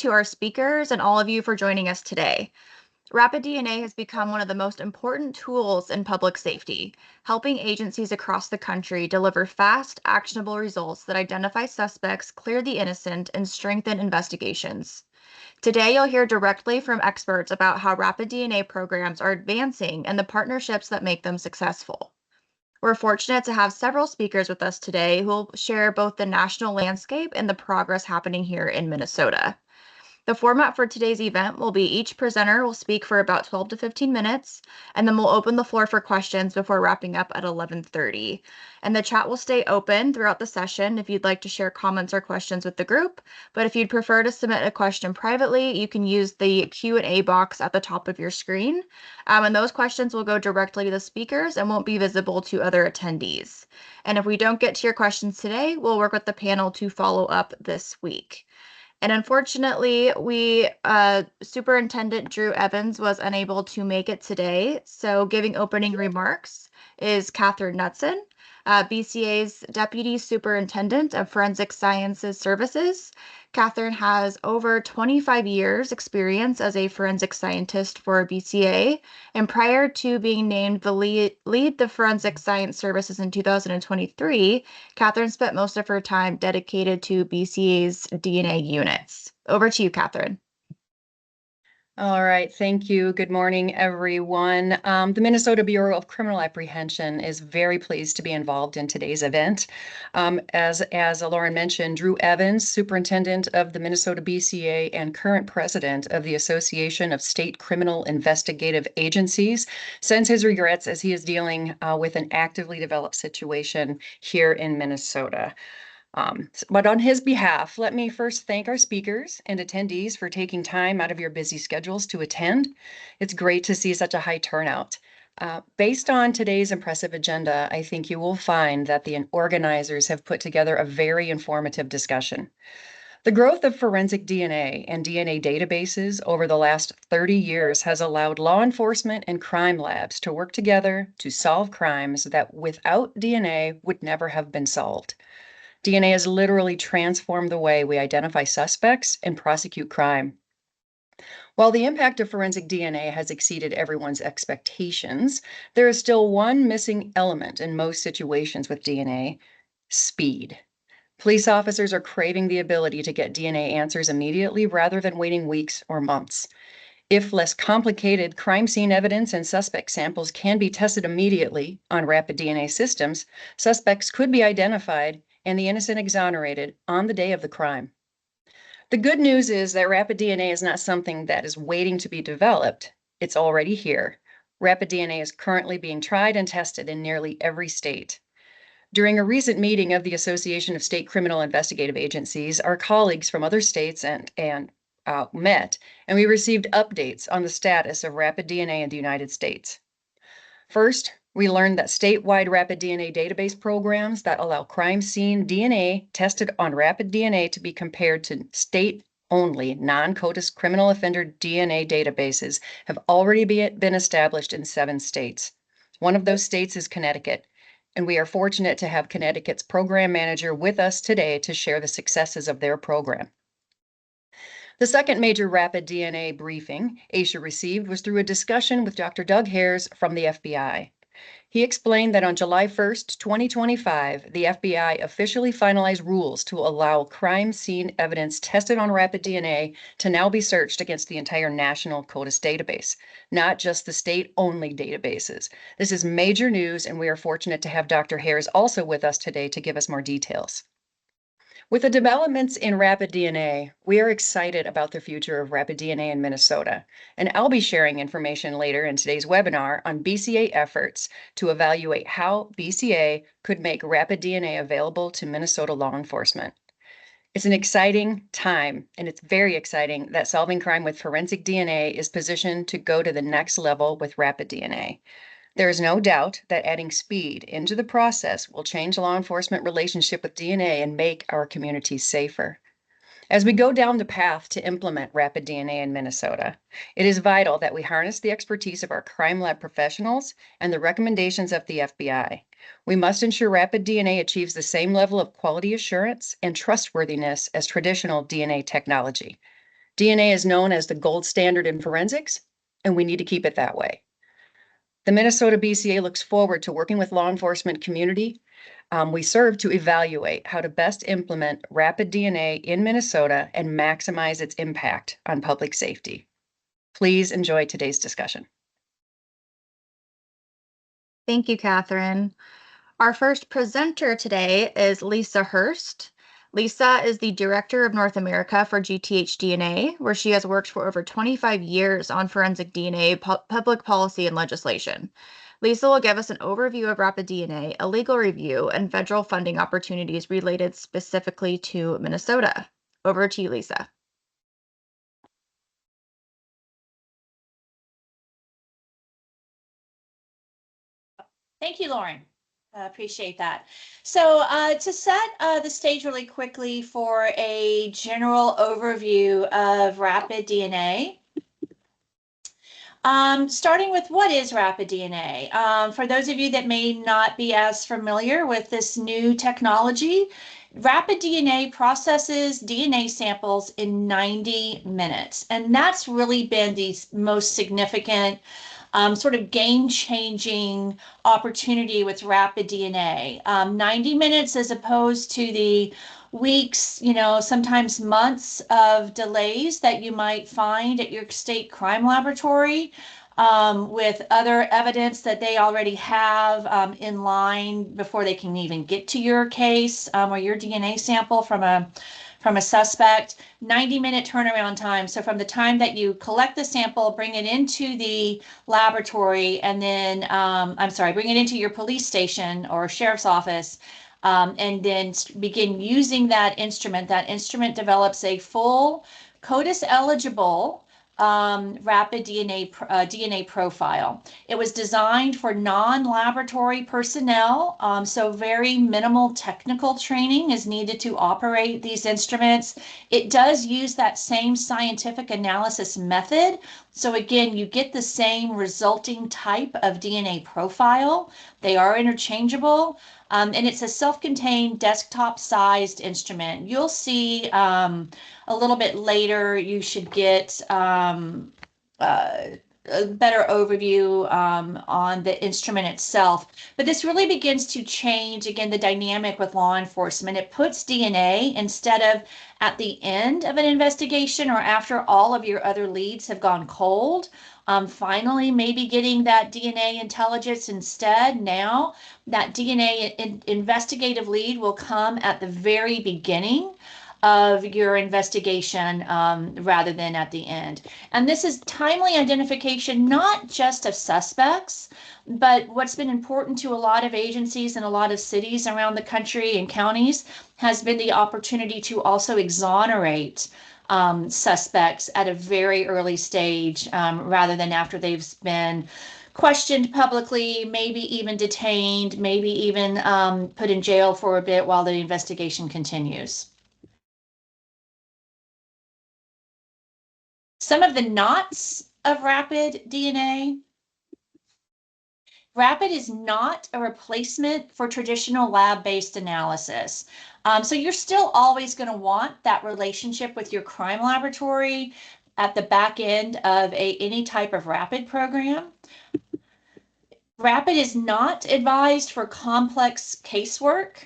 to our speakers and all of you for joining us today. Rapid DNA has become one of the most important tools in public safety, helping agencies across the country deliver fast, actionable results that identify suspects, clear the innocent, and strengthen investigations. Today, you'll hear directly from experts about how rapid DNA programs are advancing and the partnerships that make them successful. We're fortunate to have several speakers with us today who will share both the national landscape and the progress happening here in Minnesota. The format for today's event will be each presenter will speak for about 12 to 15 minutes, and then we'll open the floor for questions before wrapping up at 11:30. And the chat will stay open throughout the session if you'd like to share comments or questions with the group. But if you'd prefer to submit a question privately, you can use the Q&A box at the top of your screen. And those questions will go directly to the speakers and won't be visible to other attendees. And if we don't get to your questions today, we'll work with the panel to follow up this week. And unfortunately, Superintendent Drew Evans was unable to make it today. So giving opening remarks is Catherine Knutson, BCA's Deputy Superintendent of Forensic Sciences Services. Catherine has over 25 years experience as a forensic scientist for BCA, and prior to being named the lead the Forensic Science Services in 2023, Catherine spent most of her time dedicated to BCA's DNA units. Over to you, Catherine. All right, thank you. Good morning, everyone. The Minnesota Bureau of Criminal Apprehension is very pleased to be involved in today's event. As Lauren mentioned, Drew Evans, Superintendent of the Minnesota BCA and current President of the Association of State Criminal Investigative Agencies, sends his regrets as he is dealing with an actively developed situation here in Minnesota. But on his behalf, let me first thank our speakers and attendees for taking time out of your busy schedules to attend. It's great to see such a high turnout. Based on today's impressive agenda, I think you will find that the organizers have put together a very informative discussion. The growth of forensic DNA and DNA databases over the last 30 years has allowed law enforcement and crime labs to work together to solve crimes that without DNA would never have been solved. DNA has literally transformed the way we identify suspects and prosecute crime. While the impact of forensic DNA has exceeded everyone's expectations, there is still one missing element in most situations with DNA: speed. Police officers are craving the ability to get DNA answers immediately rather than waiting weeks or months. If less complicated, crime scene evidence and suspect samples can be tested immediately on rapid DNA systems, suspects could be identified and the innocent exonerated on the day of the crime. The good news is that rapid DNA is not something that is waiting to be developed. It's already here. Rapid DNA is currently being tried and tested in nearly every state. During a recent meeting of the Association of State Criminal Investigative Agencies, our colleagues from other states met, and we received updates on the status of rapid DNA in the United States. First, we learned that statewide rapid DNA database programs that allow crime scene DNA tested on rapid DNA to be compared to state-only non-CODIS criminal offender DNA databases have already been established in 7 states. One of those states is Connecticut, and we are fortunate to have Connecticut's program manager with us today to share the successes of their program. The second major rapid DNA briefing ASHA received was through a discussion with Dr. Doug Hares from the FBI. He explained that on July 1st, 2025, the FBI officially finalized rules to allow crime scene evidence tested on rapid DNA to now be searched against the entire national CODIS database, not just the state-only databases. This is major news, and we are fortunate to have Dr. Hares also with us today to give us more details. With the developments in rapid DNA, we are excited about the future of rapid DNA in Minnesota, and I'll be sharing information later in today's webinar on BCA efforts to evaluate how BCA could make rapid DNA available to Minnesota law enforcement. It's an exciting time, and it's very exciting that solving crime with forensic DNA is positioned to go to the next level with rapid DNA. There is no doubt that adding speed into the process will change law enforcement relationship with DNA and make our communities safer. As we go down the path to implement rapid DNA in Minnesota, it is vital that we harness the expertise of our crime lab professionals and the recommendations of the FBI. We must ensure rapid DNA achieves the same level of quality assurance and trustworthiness as traditional DNA technology. DNA is known as the gold standard in forensics, and we need to keep it that way. The Minnesota BCA looks forward to working with law enforcement community. We serve to evaluate how to best implement rapid DNA in Minnesota and maximize its impact on public safety. Please enjoy today's discussion. Thank you, Catherine. Our first presenter today is Lisa Hurst. Lisa is the Director of North America for GTH DNA, where she has worked for over 25 years on forensic DNA, public policy, and legislation. Lisa will give us an overview of rapid DNA, a legal review, and federal funding opportunities related specifically to Minnesota. Over to you, Lisa. Thank you, Lauren. Appreciate that. So to set the stage really quickly for a general overview of rapid DNA, starting with what is rapid DNA? For those of you that may not be as familiar with this new technology, rapid DNA processes DNA samples in 90 minutes. And that's really been the most significant sort of game-changing opportunity with rapid DNA. 90 minutes as opposed to the weeks, sometimes months of delays that you might find at your state crime laboratory with other evidence that they already have in line before they can even get to your case or your DNA sample from a suspect. 90-minute turnaround time. So from the time that you collect the sample, bring it into the laboratory, and then, bring it into your police station or sheriff's office, and then begin using that instrument. That instrument develops a full CODIS eligible rapid DNA profile. It was designed for non-laboratory personnel, so very minimal technical training is needed to operate these instruments. It does use that same scientific analysis method. So again, you get the same resulting type of DNA profile. They are interchangeable. And it's a self-contained desktop-sized instrument. You'll see a little bit later, you should get a better overview on the instrument itself. But this really begins to change, again, the dynamic with law enforcement. It puts DNA instead of at the end of an investigation or after all of your other leads have gone cold. Finally, maybe getting that DNA intelligence instead. Now, that DNA investigative lead will come at the very beginning of your investigation rather than at the end. And this is timely identification, not just of suspects, but what's been important to a lot of agencies and a lot of cities around the country and counties has been the opportunity to also exonerate suspects at a very early stage rather than after they've been questioned publicly, maybe even detained, maybe even put in jail for a bit while the investigation continues. Some of the knots of rapid DNA. Rapid is not a replacement for traditional lab-based analysis. So you're still always going to want that relationship with your crime laboratory at the back end of any type of rapid program. Rapid is not advised for complex casework,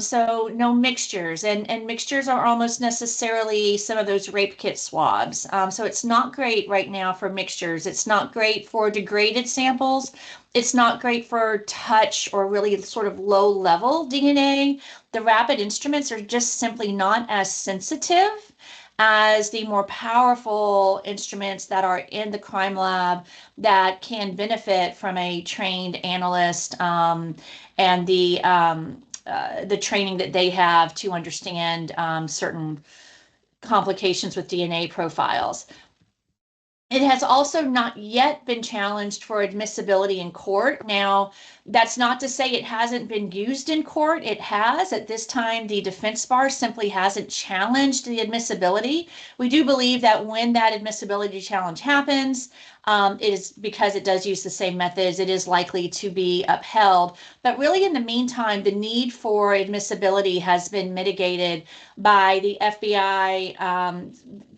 so no mixtures, and mixtures are almost necessarily some of those rape kit swabs. So it's not great right now for mixtures. It's not great for degraded samples. It's not great for touch or really sort of low-level DNA. The rapid instruments are just simply not as sensitive as the more powerful instruments that are in the crime lab that can benefit from a trained analyst and the training that they have to understand certain complications with DNA profiles. It has also not yet been challenged for admissibility in court. Now, That's not to say it hasn't been used in court. It has. At this time, the defense bar simply hasn't challenged the admissibility. We do believe that when that admissibility challenge happens, it is because it does use the same methods, it is likely to be upheld. But really, in the meantime, the need for admissibility has been mitigated by the FBI,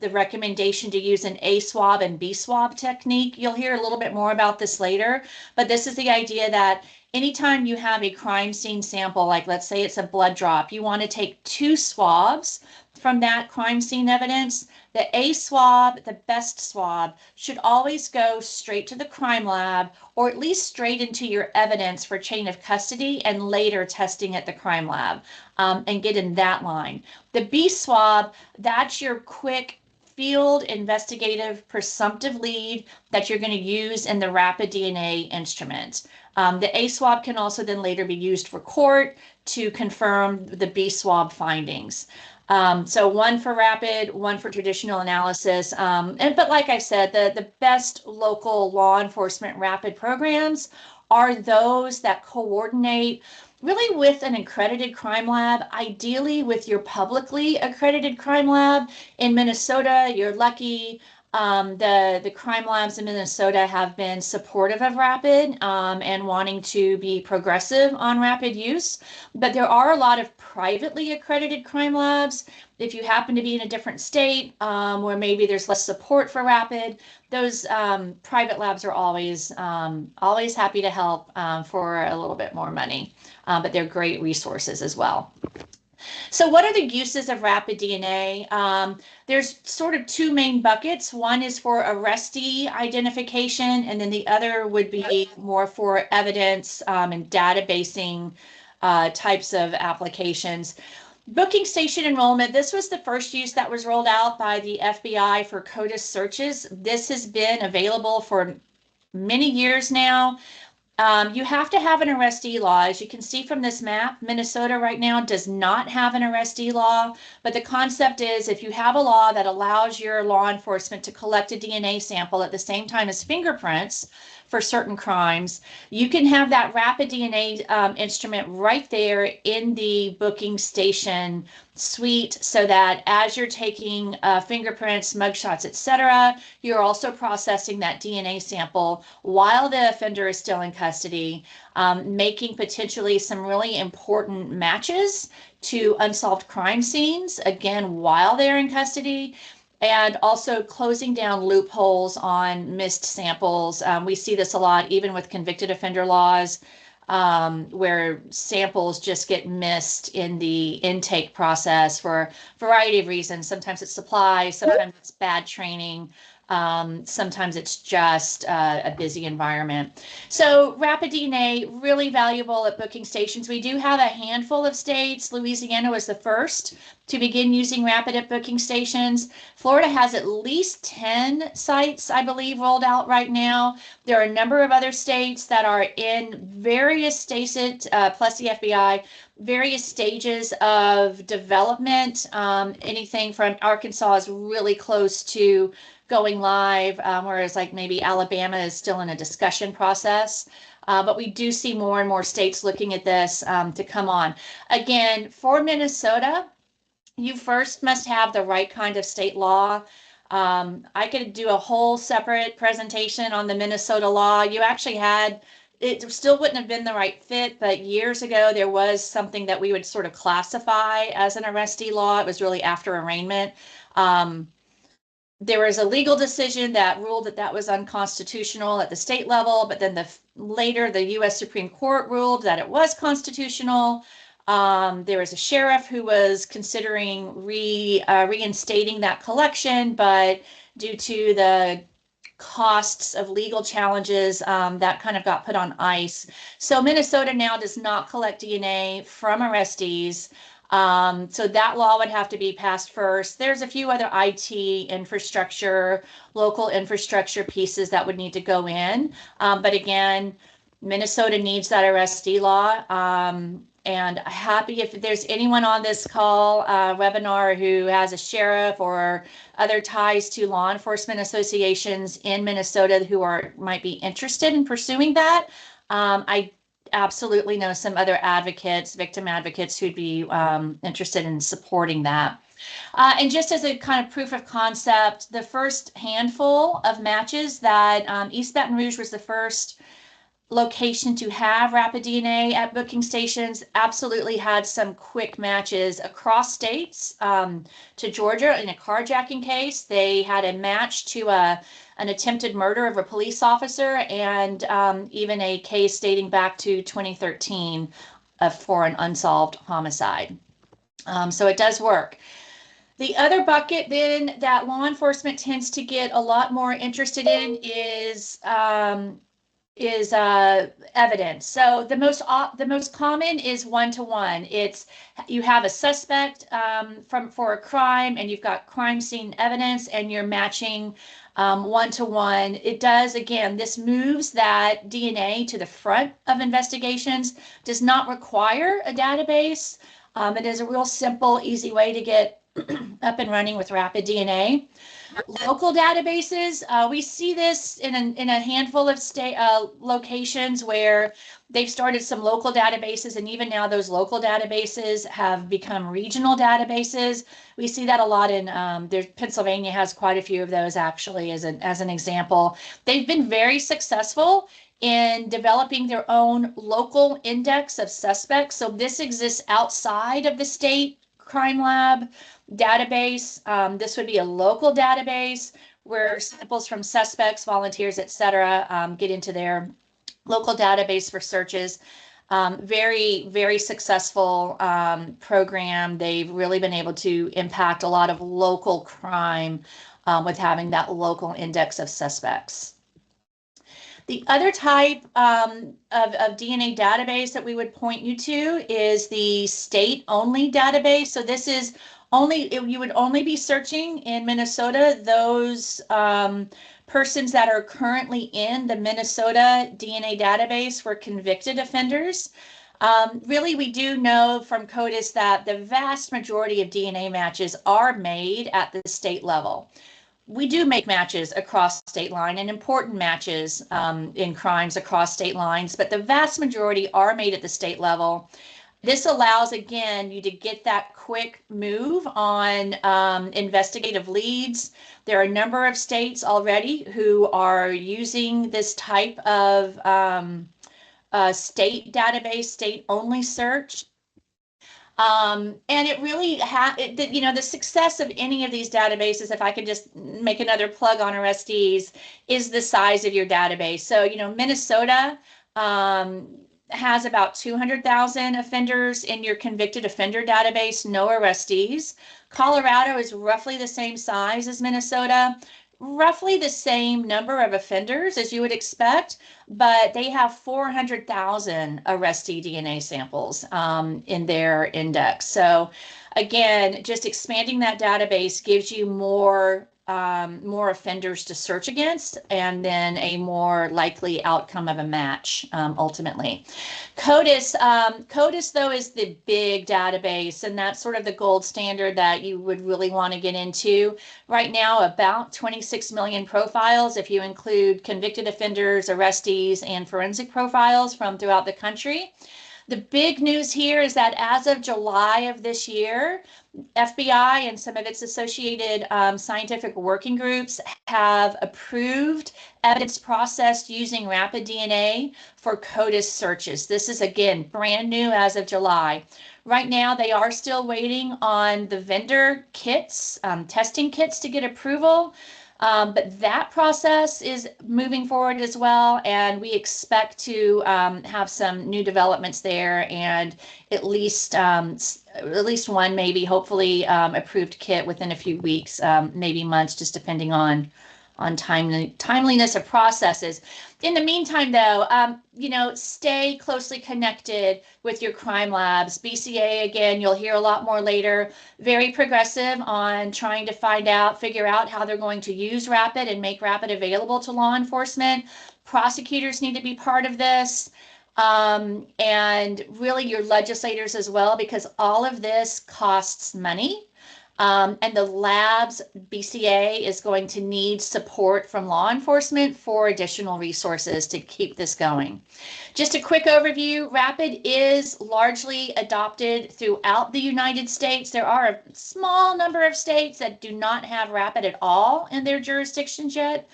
the recommendation to use an A swab and B swab technique. You'll hear a little bit more about this later, but this is the idea that anytime you have a crime scene sample, like let's say it's a blood drop, you want to take 2 swabs from that crime scene evidence. The A swab, the best swab, should always go straight to the crime lab, or at least straight into your evidence for chain of custody and later testing at the crime lab, and get in that line. The B swab, that's your quick field investigative presumptive lead that you're going to use in the rapid DNA instrument. The A swab can also then later be used for court to confirm the B swab findings. So one for rapid, one for traditional analysis. But like I said, the best local law enforcement rapid programs are those that coordinate really with an accredited crime lab, ideally with your publicly accredited crime lab. In Minnesota, you're lucky. The crime labs in Minnesota have been supportive of rapid and wanting to be progressive on rapid use. But there are a lot of privately accredited crime labs. If you happen to be in a different state where maybe there's less support for rapid, those private labs are always happy to help for a little bit more money. But they're great resources as well. So what are the uses of rapid DNA? There's sort of 2 main buckets. One is for arrestee identification, and then the other would be more for evidence and databasing types of applications. Booking station enrollment, this was the first use that was rolled out by the FBI for CODIS searches. This has been available for many years now. You have to have an arrestee law. As you can see from this map, Minnesota right now does not have an arrestee law, but the concept is if you have a law that allows your law enforcement to collect a DNA sample at the same time as fingerprints for certain crimes, you can have that rapid DNA instrument right there in the booking station suite, so that as you're taking fingerprints, mugshots, etc., you're also processing that DNA sample while the offender is still in custody, making potentially some really important matches to unsolved crime scenes, again, while they're in custody, and also closing down loopholes on missed samples. We see this a lot, even with convicted offender laws, where samples just get missed in the intake process for a variety of reasons. Sometimes it's supply, sometimes it's bad training, sometimes it's just a busy environment. So rapid DNA, really valuable at booking stations. We do have a handful of states. Louisiana was the first to begin using rapid at booking stations. Florida has at least 10 sites, I believe, rolled out right now. There are a number of other states that are in various stages, plus the FBI, various stages of development. Anything from Arkansas is really close to going live, whereas like maybe Alabama is still in a discussion process. But we do see more and more states looking at this to come on. Again, for Minnesota, you first must have the right kind of state law. I could do a whole separate presentation on the Minnesota law. You actually had, it still wouldn't have been the right fit, but years ago there was something that we would sort of classify as an arrestee law. It was really after arraignment. There was a legal decision that ruled that that was unconstitutional at the state level, but then later the U.S. Supreme Court ruled that it was constitutional. There was a sheriff who was considering reinstating that collection, but due to the costs of legal challenges, that kind of got put on ice. So Minnesota now does not collect DNA from arrestees. So that law would have to be passed first. There's a few other IT infrastructure, local infrastructure pieces that would need to go in. But again, Minnesota needs that arrestee law. And happy if there's anyone on this call webinar who has a sheriff or other ties to law enforcement associations in Minnesota who might be interested in pursuing that. I absolutely know some other advocates, victim advocates who'd be interested in supporting that. And just as a kind of proof of concept, the first handful of matches that East Baton Rouge was the first location to have rapid DNA at booking stations, absolutely had some quick matches across states. To Georgia in a carjacking case, they had a match to an attempted murder of a police officer, and even a case dating back to 2013 for an unsolved homicide. So it does work. The other bucket then that law enforcement tends to get a lot more interested in is evidence. So the most common is one-to-one. It's you have a suspect for a crime, and you've got crime scene evidence, and you're matching one-to-one. It does, again, this moves that DNA to the front of investigations, does not require a database. It is a real simple, easy way to get up and running with rapid DNA. Local databases, we see this in a handful of state locations where they've started some local databases, and even now those local databases have become regional databases. We see that a lot in Pennsylvania has quite a few of those, actually, as an example. They've been very successful in developing their own local index of suspects. So this exists outside of the state crime lab database. This would be a local database where samples from suspects, volunteers, etc., get into their local database for searches. Very, very successful program. They've really been able to impact a lot of local crime with having that local index of suspects. The other type of DNA database that we would point you to is the state-only database. So this is you would only be searching in Minnesota those persons that are currently in the Minnesota DNA database for convicted offenders. Really, we do know from CODIS that the vast majority of DNA matches are made at the state level. We do make matches across state line, and important matches in crimes across state lines, but the vast majority are made at the state level. This allows, again, you to get that quick move on investigative leads. There are a number of states already who are using this type of state database, state-only search. And it really the success of any of these databases, if I could just make another plug on arrestees, is the size of your database. So, Minnesota has about 200,000 offenders in your convicted offender database, no arrestees. Colorado is roughly the same size as Minnesota, roughly the same number of offenders as you would expect, but they have 400,000 arrestee DNA samples in their index. So again, just expanding that database gives you more offenders to search against, and then a more likely outcome of a match ultimately. CODIS, though, is the big database, and that's sort of the gold standard that you would really want to get into. Right now, about 26 million profiles, if you include convicted offenders, arrestees, and forensic profiles from throughout the country. The big news here is that as of July of this year, FBI and some of its associated scientific working groups have approved evidence processed using rapid DNA for CODIS searches. This is, again, brand new as of July. Right now, they are still waiting on the vendor kits, testing kits, to get approval. But that process is moving forward as well, and we expect to have some new developments there, and at least one, maybe hopefully approved kit within a few weeks, maybe months, just depending on timeliness of processes. In the meantime, though, stay closely connected with your crime labs. BCA, again, you'll hear a lot more later, very progressive on trying to figure out how they're going to use rapid and make rapid available to law enforcement. Prosecutors need to be part of this. And really your legislators as well, because all of this costs money. And the labs, BCA is going to need support from law enforcement for additional resources to keep this going. Just a quick overview, RAPID is largely adopted throughout the United States. There are a small number of states that do not have RAPID at all in their jurisdictions yet.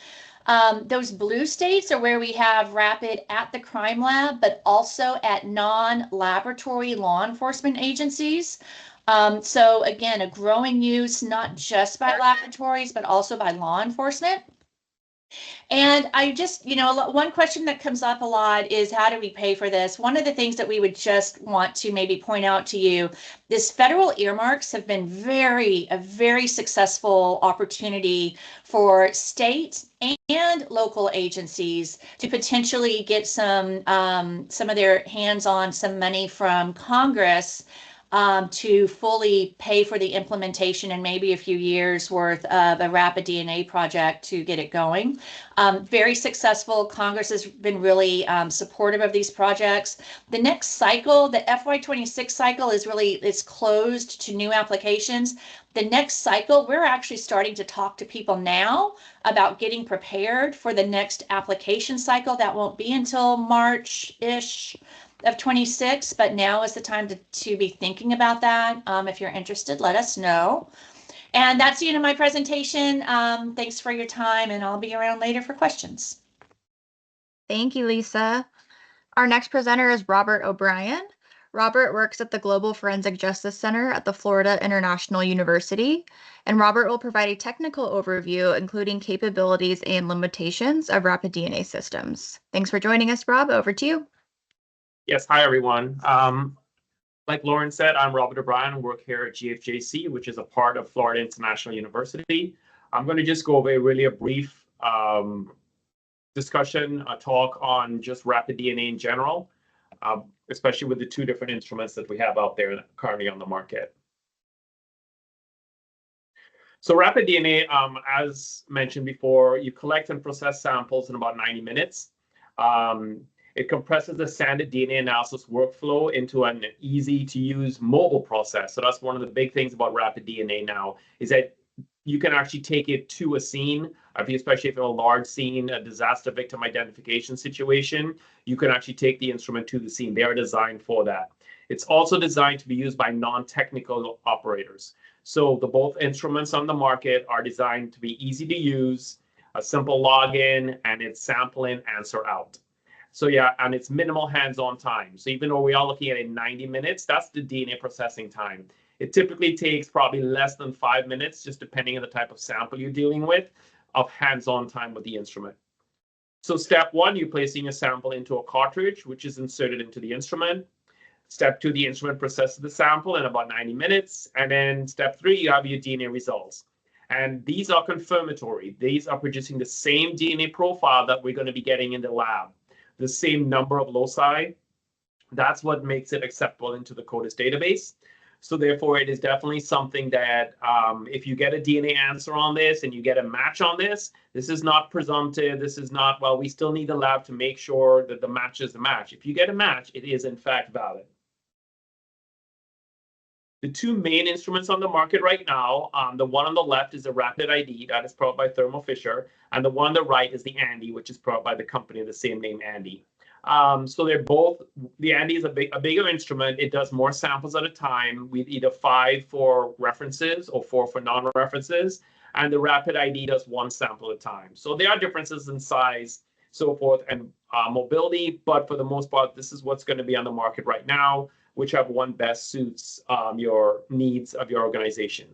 Those blue states are where we have RAPID at the crime lab, but also at non-laboratory law enforcement agencies. So again, a growing use, not just by laboratories, but also by law enforcement. And I just, one question that comes up a lot is how do we pay for this? One of the things that we would just want to maybe point out to you, this federal earmarks have been a very successful opportunity for state and local agencies to potentially get some of their hands on some money from Congress to fully pay for the implementation and maybe a few years worth of a RAPID DNA project to get it going. Very successful. Congress has been really supportive of these projects. The next cycle, the FY26 cycle is closed to new applications. The next cycle, we're actually starting to talk to people now about getting prepared for the next application cycle. That won't be until March-ish of 26, but now is the time to be thinking about that. If you're interested, let us know. And that's the end of my presentation. Thanks for your time, and I'll be around later for questions. Thank you, Lisa. Our next presenter is Robert O'Brien. Robert works at the Global Forensic Justice Center at the Florida International University, and Robert will provide a technical overview, including capabilities and limitations of RAPID DNA systems. Thanks for joining us, Rob. Over to you. Yes, hi everyone. Like Lauren said, I'm Robert O'Brien. I work here at GFJC, which is a part of Florida International University. I'm going to just go over a brief discussion, a talk on just RAPID DNA in general, especially with the two different instruments that we have out there currently on the market. So RAPID DNA, as mentioned before, you collect and process samples in about 90 minutes. It compresses the standard DNA analysis workflow into an easy-to-use mobile process. So that's one of the big things about RAPID DNA now, is that you can actually take it to a scene, especially if you're a large scene, a disaster victim identification situation, you can actually take the instrument to the scene. They are designed for that. It's also designed to be used by non-technical operators. So the both instruments on the market are designed to be easy to use, a simple login, and it's sample in, answer out. So yeah, and it's minimal hands-on time. So even though we are looking at it in 90 minutes, that's the DNA processing time. It typically takes probably less than 5 minutes, just depending on the type of sample you're dealing with, of hands-on time with the instrument. So step one, you're placing a sample into a cartridge, which is inserted into the instrument. Step two, the instrument processes the sample in about 90 minutes. And then step three, you have your DNA results. And these are confirmatory. These are producing the same DNA profile that we're going to be getting in the lab. The same number of loci. That's what makes it acceptable into the CODIS database. So therefore, it is definitely something that if you get a DNA answer on this and you get a match on this, this is not presumptive. This is not, well, we still need the lab to make sure that the match is the match. If you get a match, it is in fact valid. The two main instruments on the market right now, the one on the left is the RAPID ID that is powered by Thermo Fisher, and the one on the right is the Andy, which is powered by the company of the same name, Andy. So they're both, the Andy is a bigger instrument. It does more samples at a time with either 5 for references or 4 for non-references, and the RAPID ID does 1 sample at a time. So there are differences in size, so forth, and mobility, but for the most part, this is what's going to be on the market right now, whichever one best suits your needs of your organization.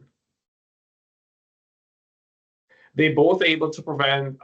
They're both able to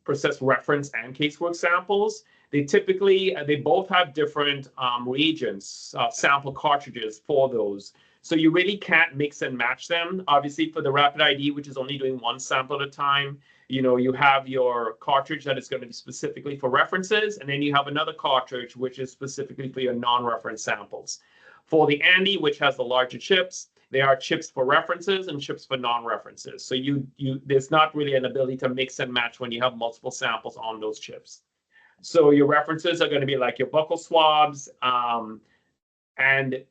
process reference and casework samples. They both have different reagents, sample cartridges for those. So you really can't mix and match them. Obviously, for the RAPID ID, which is only doing 1 sample at a time, you have your cartridge that is going to be specifically for references, and then you have another cartridge which is specifically for your non-reference samples. For the Andy, which has the larger chips, there are chips for references and chips for non-references. So there's not really an ability to mix and match when you have multiple samples on those chips. So your references are going to be like your buccal swabs, and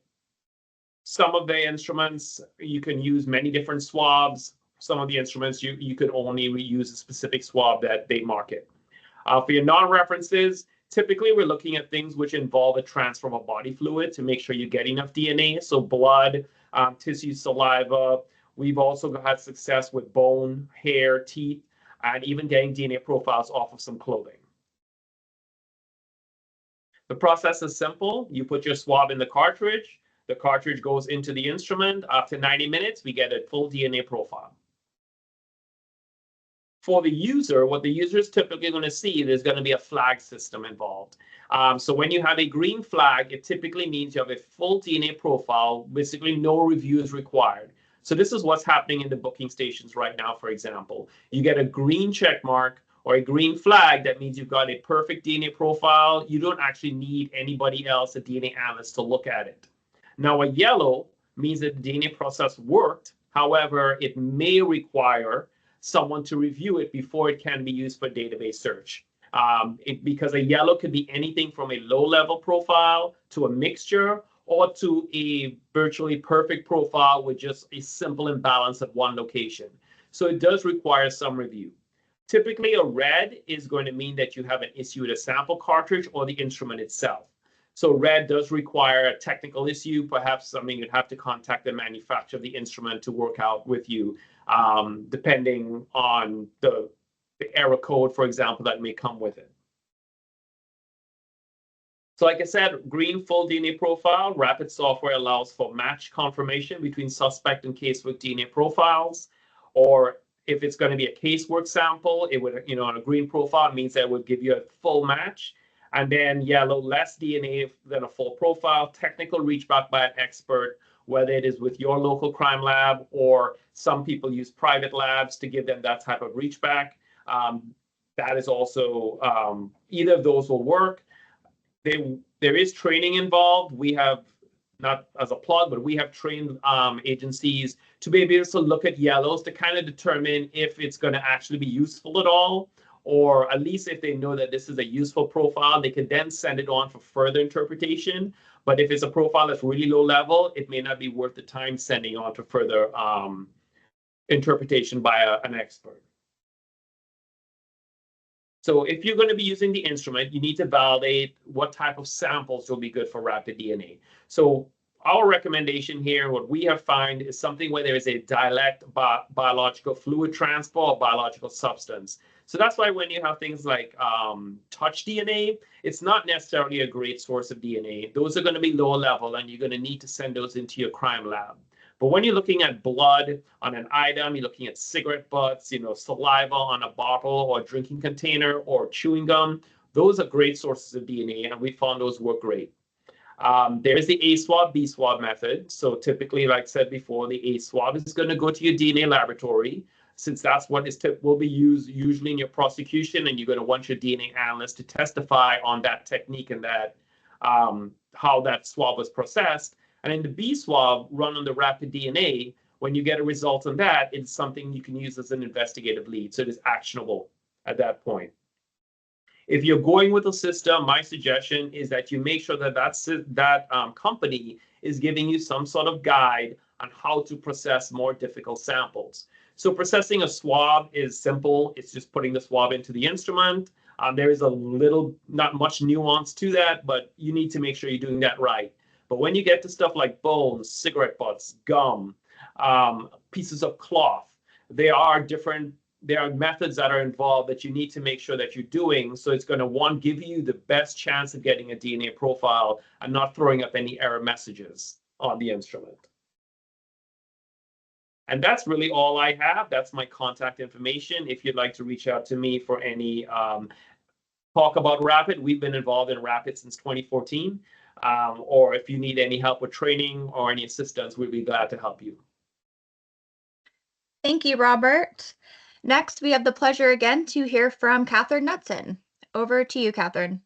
Some of the instruments, you can use many different swabs. Some of the instruments, you could only reuse a specific swab that they market. For your non-references, typically we're looking at things which involve a transfer of body fluid to make sure you get enough DNA. So blood, tissue, saliva. We've also had success with bone, hair, teeth, and even getting DNA profiles off of some clothing. The process is simple. You put your swab in the cartridge goes into the instrument. After 90 minutes, we get a full DNA profile. For the user, what the user is typically going to see, there's going to be a flag system involved. So when you have a green flag, it typically means you have a full DNA profile. Basically, no review is required. So this is what's happening in the booking stations right now, for example. You get a green check mark or a green flag. That means you've got a perfect DNA profile. You don't actually need anybody else, a DNA analyst, to look at it. Now, a yellow means that the DNA process worked. However, it may require someone to review it before it can be used for database search. Because a yellow could be anything from a low-level profile to a mixture or to a virtually perfect profile with just a simple imbalance at one location. So it does require some review. Typically, a red is going to mean that you have an issue with a sample cartridge or the instrument itself. So red does require a technical issue, perhaps something you'd have to contact the manufacturer of the instrument to work out with you, depending on the error code, for example, that may come with it. So like I said, green full DNA profile, Rapid software allows for match confirmation between suspect and casework DNA profiles. Or if it's going to be a casework sample, it would, on a green profile, it means that it would give you a full match. And then yellow, less DNA than a full profile, technical reach back by an expert, whether it is with your local crime lab or some people use private labs to give them that type of reach back. That is also, either of those will work. There is training involved. We have, not as a plug, but we have trained agencies to be able to look at yellows to kind of determine if it's going to actually be useful at all, or at least if they know that this is a useful profile, they can then send it on for further interpretation. But if it's a profile that's really low level, it may not be worth the time sending on to further interpretation by an expert. So if you're going to be using the instrument, you need to validate what type of samples will be good for Rapid DNA. So our recommendation here, what we have found, is something where there is a direct biological fluid transfer or biological substance. So that's why when you have things like touch DNA, it's not necessarily a great source of DNA. Those are going to be low level, and you're going to need to send those into your crime lab. But when you're looking at blood on an item, you're looking at cigarette butts, saliva on a bottle or drinking container or chewing gum, those are great sources of DNA, and we found those work great. There is the A swab, B swab method. So typically, like I said before, the A swab is going to go to your DNA laboratory, since that's what will be used usually in your prosecution, and you're going to want your DNA analyst to testify on that technique and that how that swab was processed. And in the B swab run on the Rapid DNA, when you get a result on that, it's something you can use as an investigative lead. So it is actionable at that point. If you're going with a system, my suggestion is that you make sure that that company is giving you some sort of guide on how to process more difficult samples. So processing a swab is simple. It's just putting the swab into the instrument. There is not much nuance to that, but you need to make sure you're doing that right. But when you get to stuff like bones, cigarette butts, gum, pieces of cloth, there are methods that are involved that you need to make sure that you're doing. So it's going to, give you the best chance of getting a DNA profile and not throwing up any error messages on the instrument. And that's really all I have. That's my contact information. If you'd like to reach out to me for any talk about Rapid, we've been involved in Rapid since 2014. Or if you need any help with training or any assistance, we'd be glad to help you. Thank you, Robert. Next, we have the pleasure again to hear from Catherine Knudsen. Over to you, Catherine.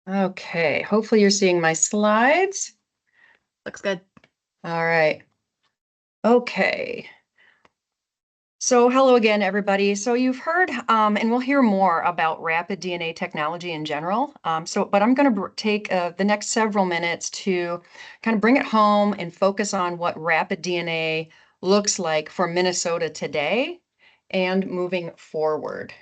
Okay, hopefully you're seeing my slides. Looks good. All right. Okay. So hello again, everybody. So you've heard, and we'll hear more about rapid DNA technology in general. But I'm going to take the next several minutes to kind of bring it home and focus on what rapid DNA looks like for Minnesota today and moving forward.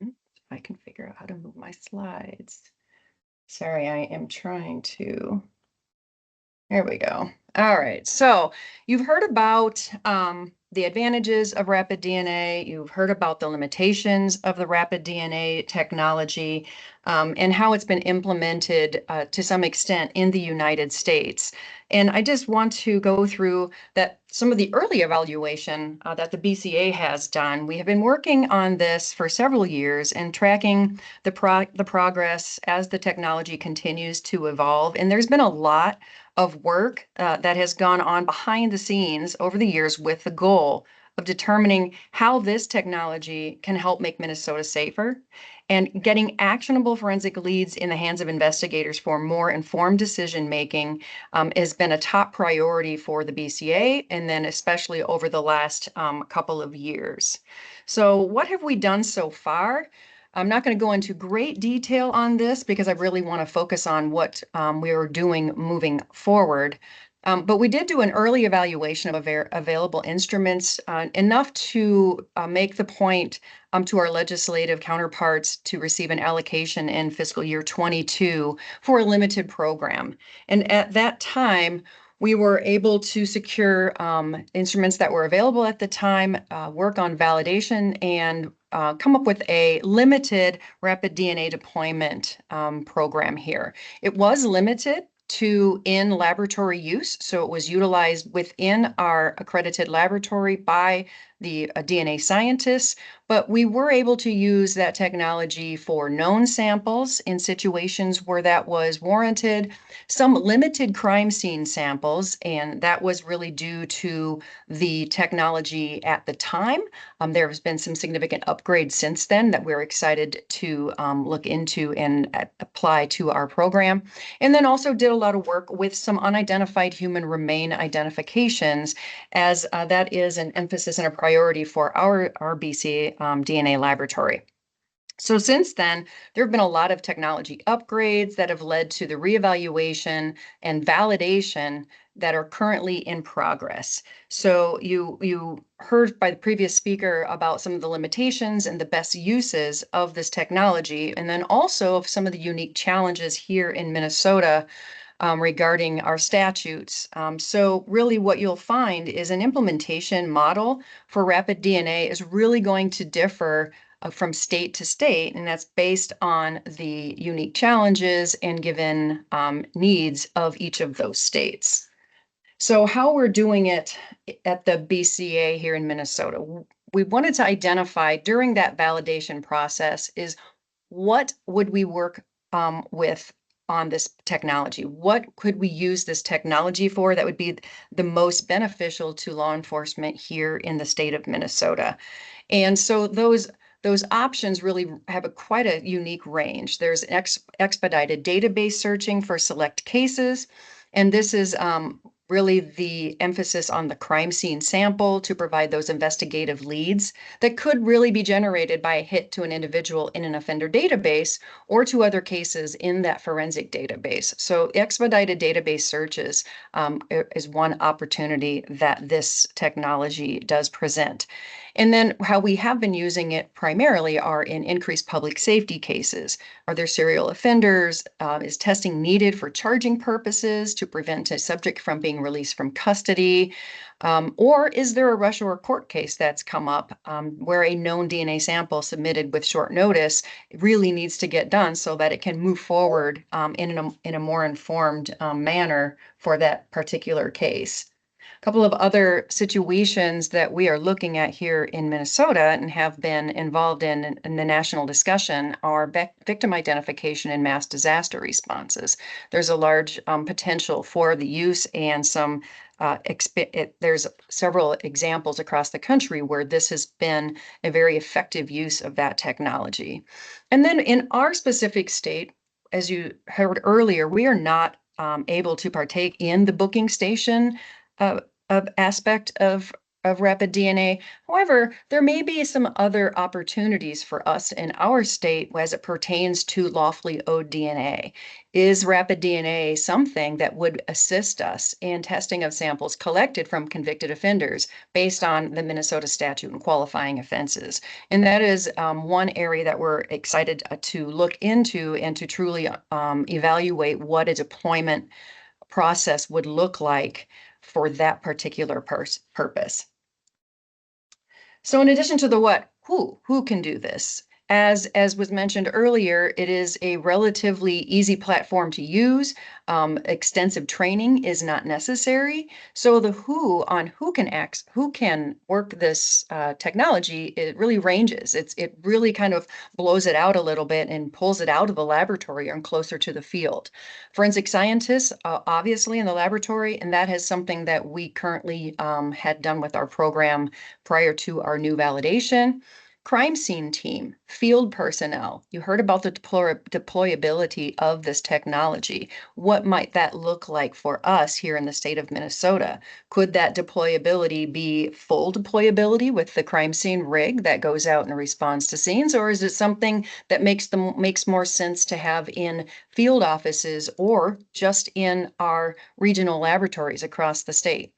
If I can figure out how to move my slides. Sorry, I am trying to. There we go. All right. So you've heard about the advantages of rapid DNA. You've heard about the limitations of the rapid DNA technology and how it's been implemented to some extent in the United States. And I just want to go through that some of the early evaluation that the BCA has done. We have been working on this for several years and tracking the progress as the technology continues to evolve. And there's been a lot of work that has gone on behind the scenes over the years with the goal of determining how this technology can help make Minnesota safer and getting actionable forensic leads in the hands of investigators for more informed decision making has been a top priority for the BCA, and then especially over the last couple of years. So what have we done so far? I'm not going to go into great detail on this because I really want to focus on what we are doing moving forward. But we did do an early evaluation of available instruments, enough to make the point to our legislative counterparts to receive an allocation in fiscal year 22 for a limited program. And at that time, we were able to secure instruments that were available at the time, work on validation, and come up with a limited rapid DNA deployment program here. It was limited to in-laboratory use, so it was utilized within our accredited laboratory by the DNA scientists, but we were able to use that technology for known samples in situations where that was warranted, some limited crime scene samples, and that was really due to the technology at the time. There has been some significant upgrades since then that we're excited to look into and apply to our program. And then also did a lot of work with some unidentified human remain identifications, as that is an emphasis and a priority for our BC DNA laboratory. So since then, there have been a lot of technology upgrades that have led to the reevaluation and validation that are currently in progress. So you heard by the previous speaker about some of the limitations and the best uses of this technology, and then also of some of the unique challenges here in Minnesota regarding our statutes. So really what you'll find is an implementation model for rapid DNA is really going to differ from state to state, and that's based on the unique challenges and given needs of each of those states. So how we're doing it at the BCA here in Minnesota, we wanted to identify during that validation process is what would we work with on this technology? What could we use this technology for that would be the most beneficial to law enforcement here in the state of Minnesota? And so those options really have quite a unique range. There's expedited database searching for select cases, and this is really the emphasis on the crime scene sample to provide those investigative leads that could really be generated by a hit to an individual in an offender database or to other cases in that forensic database. So expedited database searches is one opportunity that this technology does present. And then how we have been using it primarily are in increased public safety cases. Are there serial offenders? Is testing needed for charging purposes to prevent a subject from being released from custody? Or is there a rush or court case that's come up where a known DNA sample submitted with short notice really needs to get done so that it can move forward in a more informed manner for that particular case? A couple of other situations that we are looking at here in Minnesota and have been involved in the national discussion are victim identification and mass disaster responses. There's a large potential for the use and some there's several examples across the country where this has been a very effective use of that technology. And then in our specific state, as you heard earlier, we are not able to partake in the booking station aspect of rapid DNA. However, there may be some other opportunities for us in our state as it pertains to lawfully owed DNA. Is rapid DNA something that would assist us in testing of samples collected from convicted offenders based on the Minnesota statute and qualifying offenses? And that is one area that we're excited to look into and to truly evaluate what a deployment process would look like for that particular purpose. So in addition to the what, who can do this? As was mentioned earlier, it is a relatively easy platform to use. Extensive training is not necessary. So the who can work this technology, it really ranges. It really kind of blows it out a little bit and pulls it out of the laboratory and closer to the field. Forensic scientists, obviously in the laboratory, and that is something that we currently had done with our program prior to our new validation. Crime scene team, field personnel. You heard about the deployability of this technology. What might that look like for us here in the state of Minnesota? Could that deployability be full deployability with the crime scene rig that goes out and responds to scenes? Or is it something that makes more sense to have in field offices or just in our regional laboratories across the state?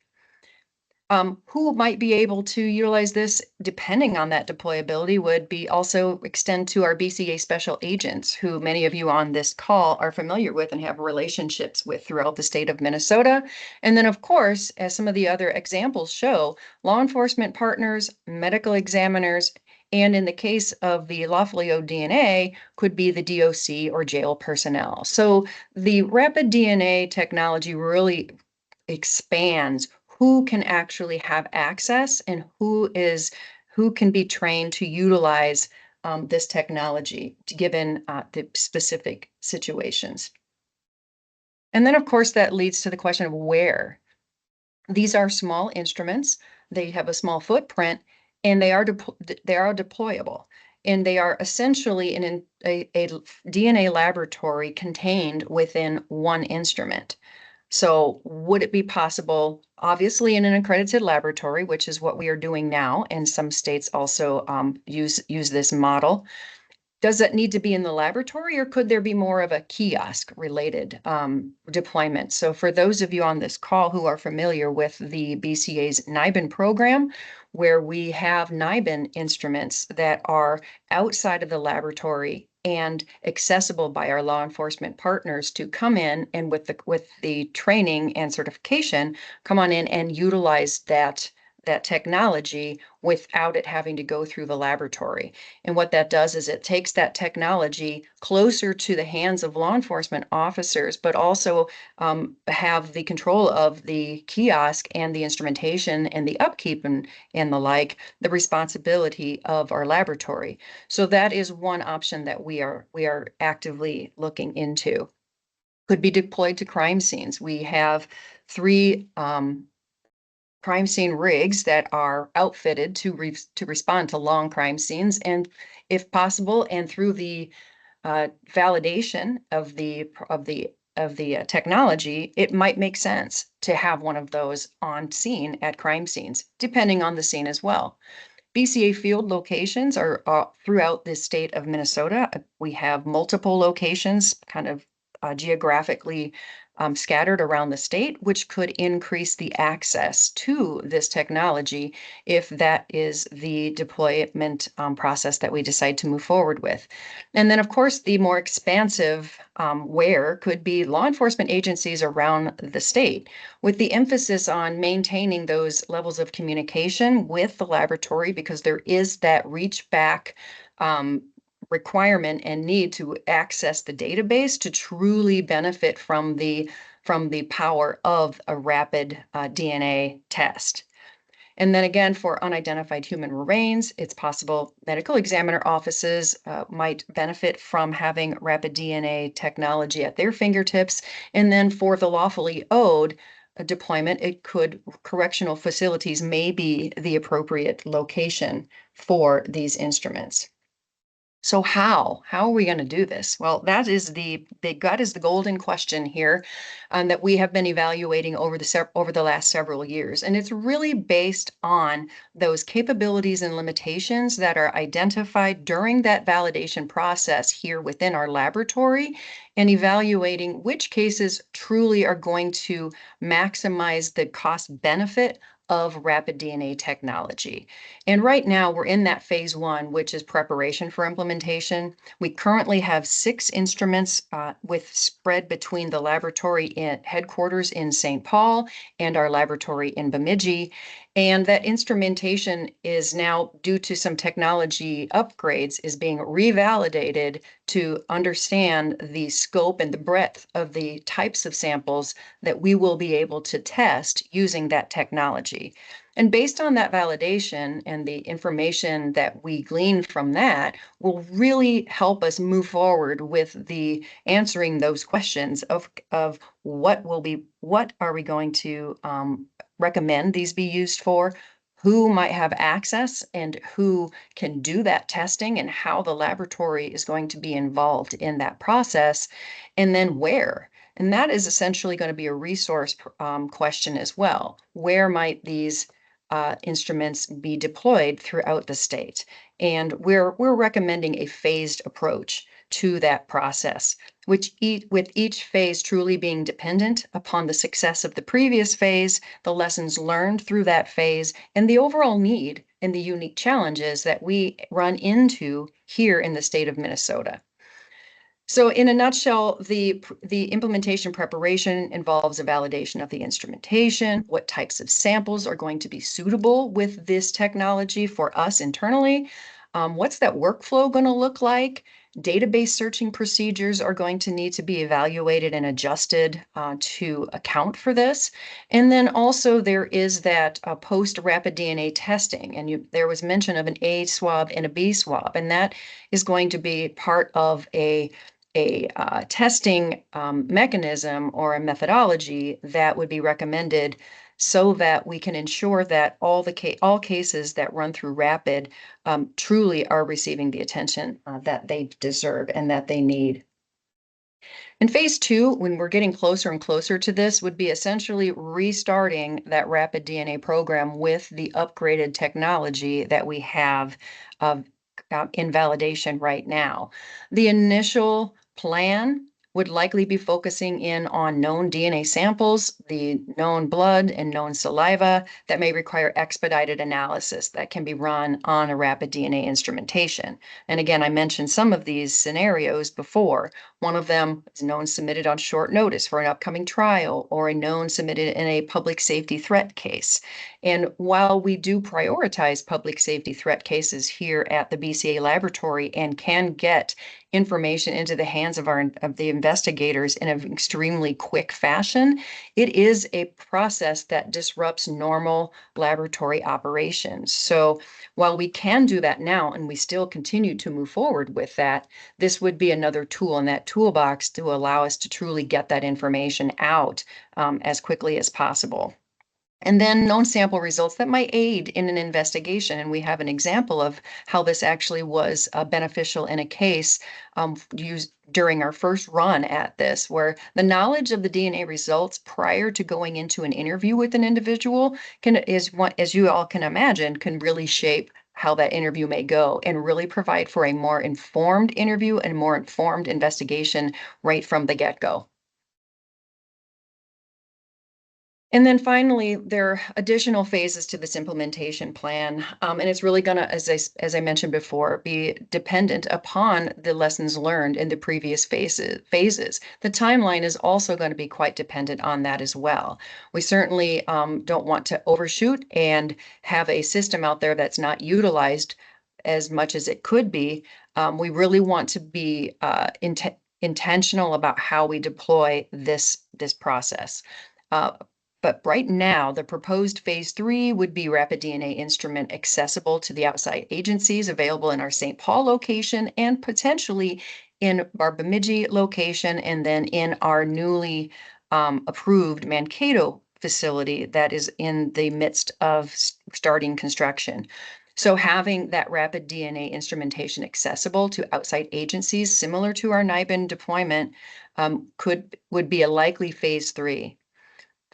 Who might be able to utilize this, depending on that deployability, would be also extend to our BCA special agents, who many of you on this call are familiar with and have relationships with throughout the state of Minnesota. And then, of course, as some of the other examples show, law enforcement partners, medical examiners, and in the case of the lawfully owed DNA, could be the DOC or jail personnel. So the rapid DNA technology really expands who can actually have access and who can be trained to utilize this technology given the specific situations. And then, of course, that leads to the question of where. These are small instruments. They have a small footprint, and they are deployable. And they are essentially in a DNA laboratory contained within one instrument. So would it be possible, obviously in an accredited laboratory, which is what we are doing now, and some states also use this model. Does it need to be in the laboratory, or could there be more of a kiosk related deployment? So for those of you on this call who are familiar with the BCA's NIBIN program, where we have NIBIN instruments that are outside of the laboratory and accessible by our law enforcement partners to come in and with the training and certification, come on in and utilize that technology without it having to go through the laboratory. And what that does is it takes that technology closer to the hands of law enforcement officers, but also have the control of the kiosk and the instrumentation and the upkeep and the like, the responsibility of our laboratory. So that is one option that we are actively looking into. Could be deployed to crime scenes. We have 3 crime scene rigs that are outfitted to respond to long crime scenes, and if possible, and through the validation of the technology, it might make sense to have one of those on scene at crime scenes, depending on the scene as well. BCA field locations are throughout the state of Minnesota. We have multiple locations, kind of geographically scattered around the state, which could increase the access to this technology if that is the deployment process that we decide to move forward with. And then, of course, the more expansive where could be law enforcement agencies around the state, with the emphasis on maintaining those levels of communication with the laboratory, because there is that reach back requirement and need to access the database to truly benefit from the power of a rapid DNA test. And then again, for unidentified human remains, it's possible medical examiner offices might benefit from having rapid DNA technology at their fingertips. And then for the lawfully owed deployment, correctional facilities may be the appropriate location for these instruments. So how are we going to do this? Well, that is the golden question here, that we have been evaluating over the last several years. And it's really based on those capabilities and limitations that are identified during that validation process here within our laboratory, and evaluating which cases truly are going to maximize the cost benefit of rapid DNA technology. And right now we're in that phase one, which is preparation for implementation. We currently have 6 instruments with spread between the laboratory headquarters in St. Paul and our laboratory in Bemidji. And that instrumentation is now, due to some technology upgrades, is being revalidated to understand the scope and the breadth of the types of samples that we will be able to test using that technology. And based on that validation and the information that we glean from that will really help us move forward with the answering those questions of what are we going to recommend these be used for, who might have access and who can do that testing, and how the laboratory is going to be involved in that process, and then where. And that is essentially going to be a resource question as well. Where might these instruments be deployed throughout the state? And we're recommending a phased approach to that process, with each phase truly being dependent upon the success of the previous phase, the lessons learned through that phase, and the overall need and the unique challenges that we run into here in the state of Minnesota. So in a nutshell, the implementation preparation involves a validation of the instrumentation, what types of samples are going to be suitable with this technology for us internally, what's that workflow going to look like? Database searching procedures are going to need to be evaluated and adjusted to account for this. And then also there is that post-rapid DNA testing. And there was mention of an A swab and a B swab, and that is going to be part of a testing mechanism or a methodology that would be recommended, so that we can ensure that all cases that run through rapid truly are receiving the attention that they deserve and that they need. In phase two, when we're getting closer and closer to this, would be essentially restarting that rapid DNA program with the upgraded technology that we have in validation right now. The initial plan would likely be focusing in on known DNA samples, the known blood and known saliva that may require expedited analysis that can be run on a rapid DNA instrumentation. And again, I mentioned some of these scenarios before. One of them is known submitted on short notice for an upcoming trial, or a known submitted in a public safety threat case. And while we do prioritize public safety threat cases here at the BCA laboratory and can get information into the hands of the investigators in an extremely quick fashion, it is a process that disrupts normal laboratory operations. So while we can do that now, and we still continue to move forward with that, this would be another tool in that toolbox to allow us to truly get that information out as quickly as possible. And then known sample results that might aid in an investigation. And we have an example of how this actually was beneficial in a case used during our first run at this, where the knowledge of the DNA results prior to going into an interview with an individual as you all can imagine, can really shape how that interview may go, and really provide for a more informed interview and more informed investigation right from the get-go. And then finally, there are additional phases to this implementation plan, and it's really going to, as I mentioned before, be dependent upon the lessons learned in the previous phases. The timeline is also going to be quite dependent on that as well. We certainly don't want to overshoot and have a system out there that's not utilized as much as it could be. We really want to be intentional about how we deploy this process. But right now, the proposed phase 3 would be rapid DNA instrument accessible to the outside agencies, available in our St. Paul location and potentially in our Bemidji location, and then in our newly approved Mankato facility that is in the midst of starting construction. So having that rapid DNA instrumentation accessible to outside agencies, similar to our NIBIN deployment, would be a likely phase 3.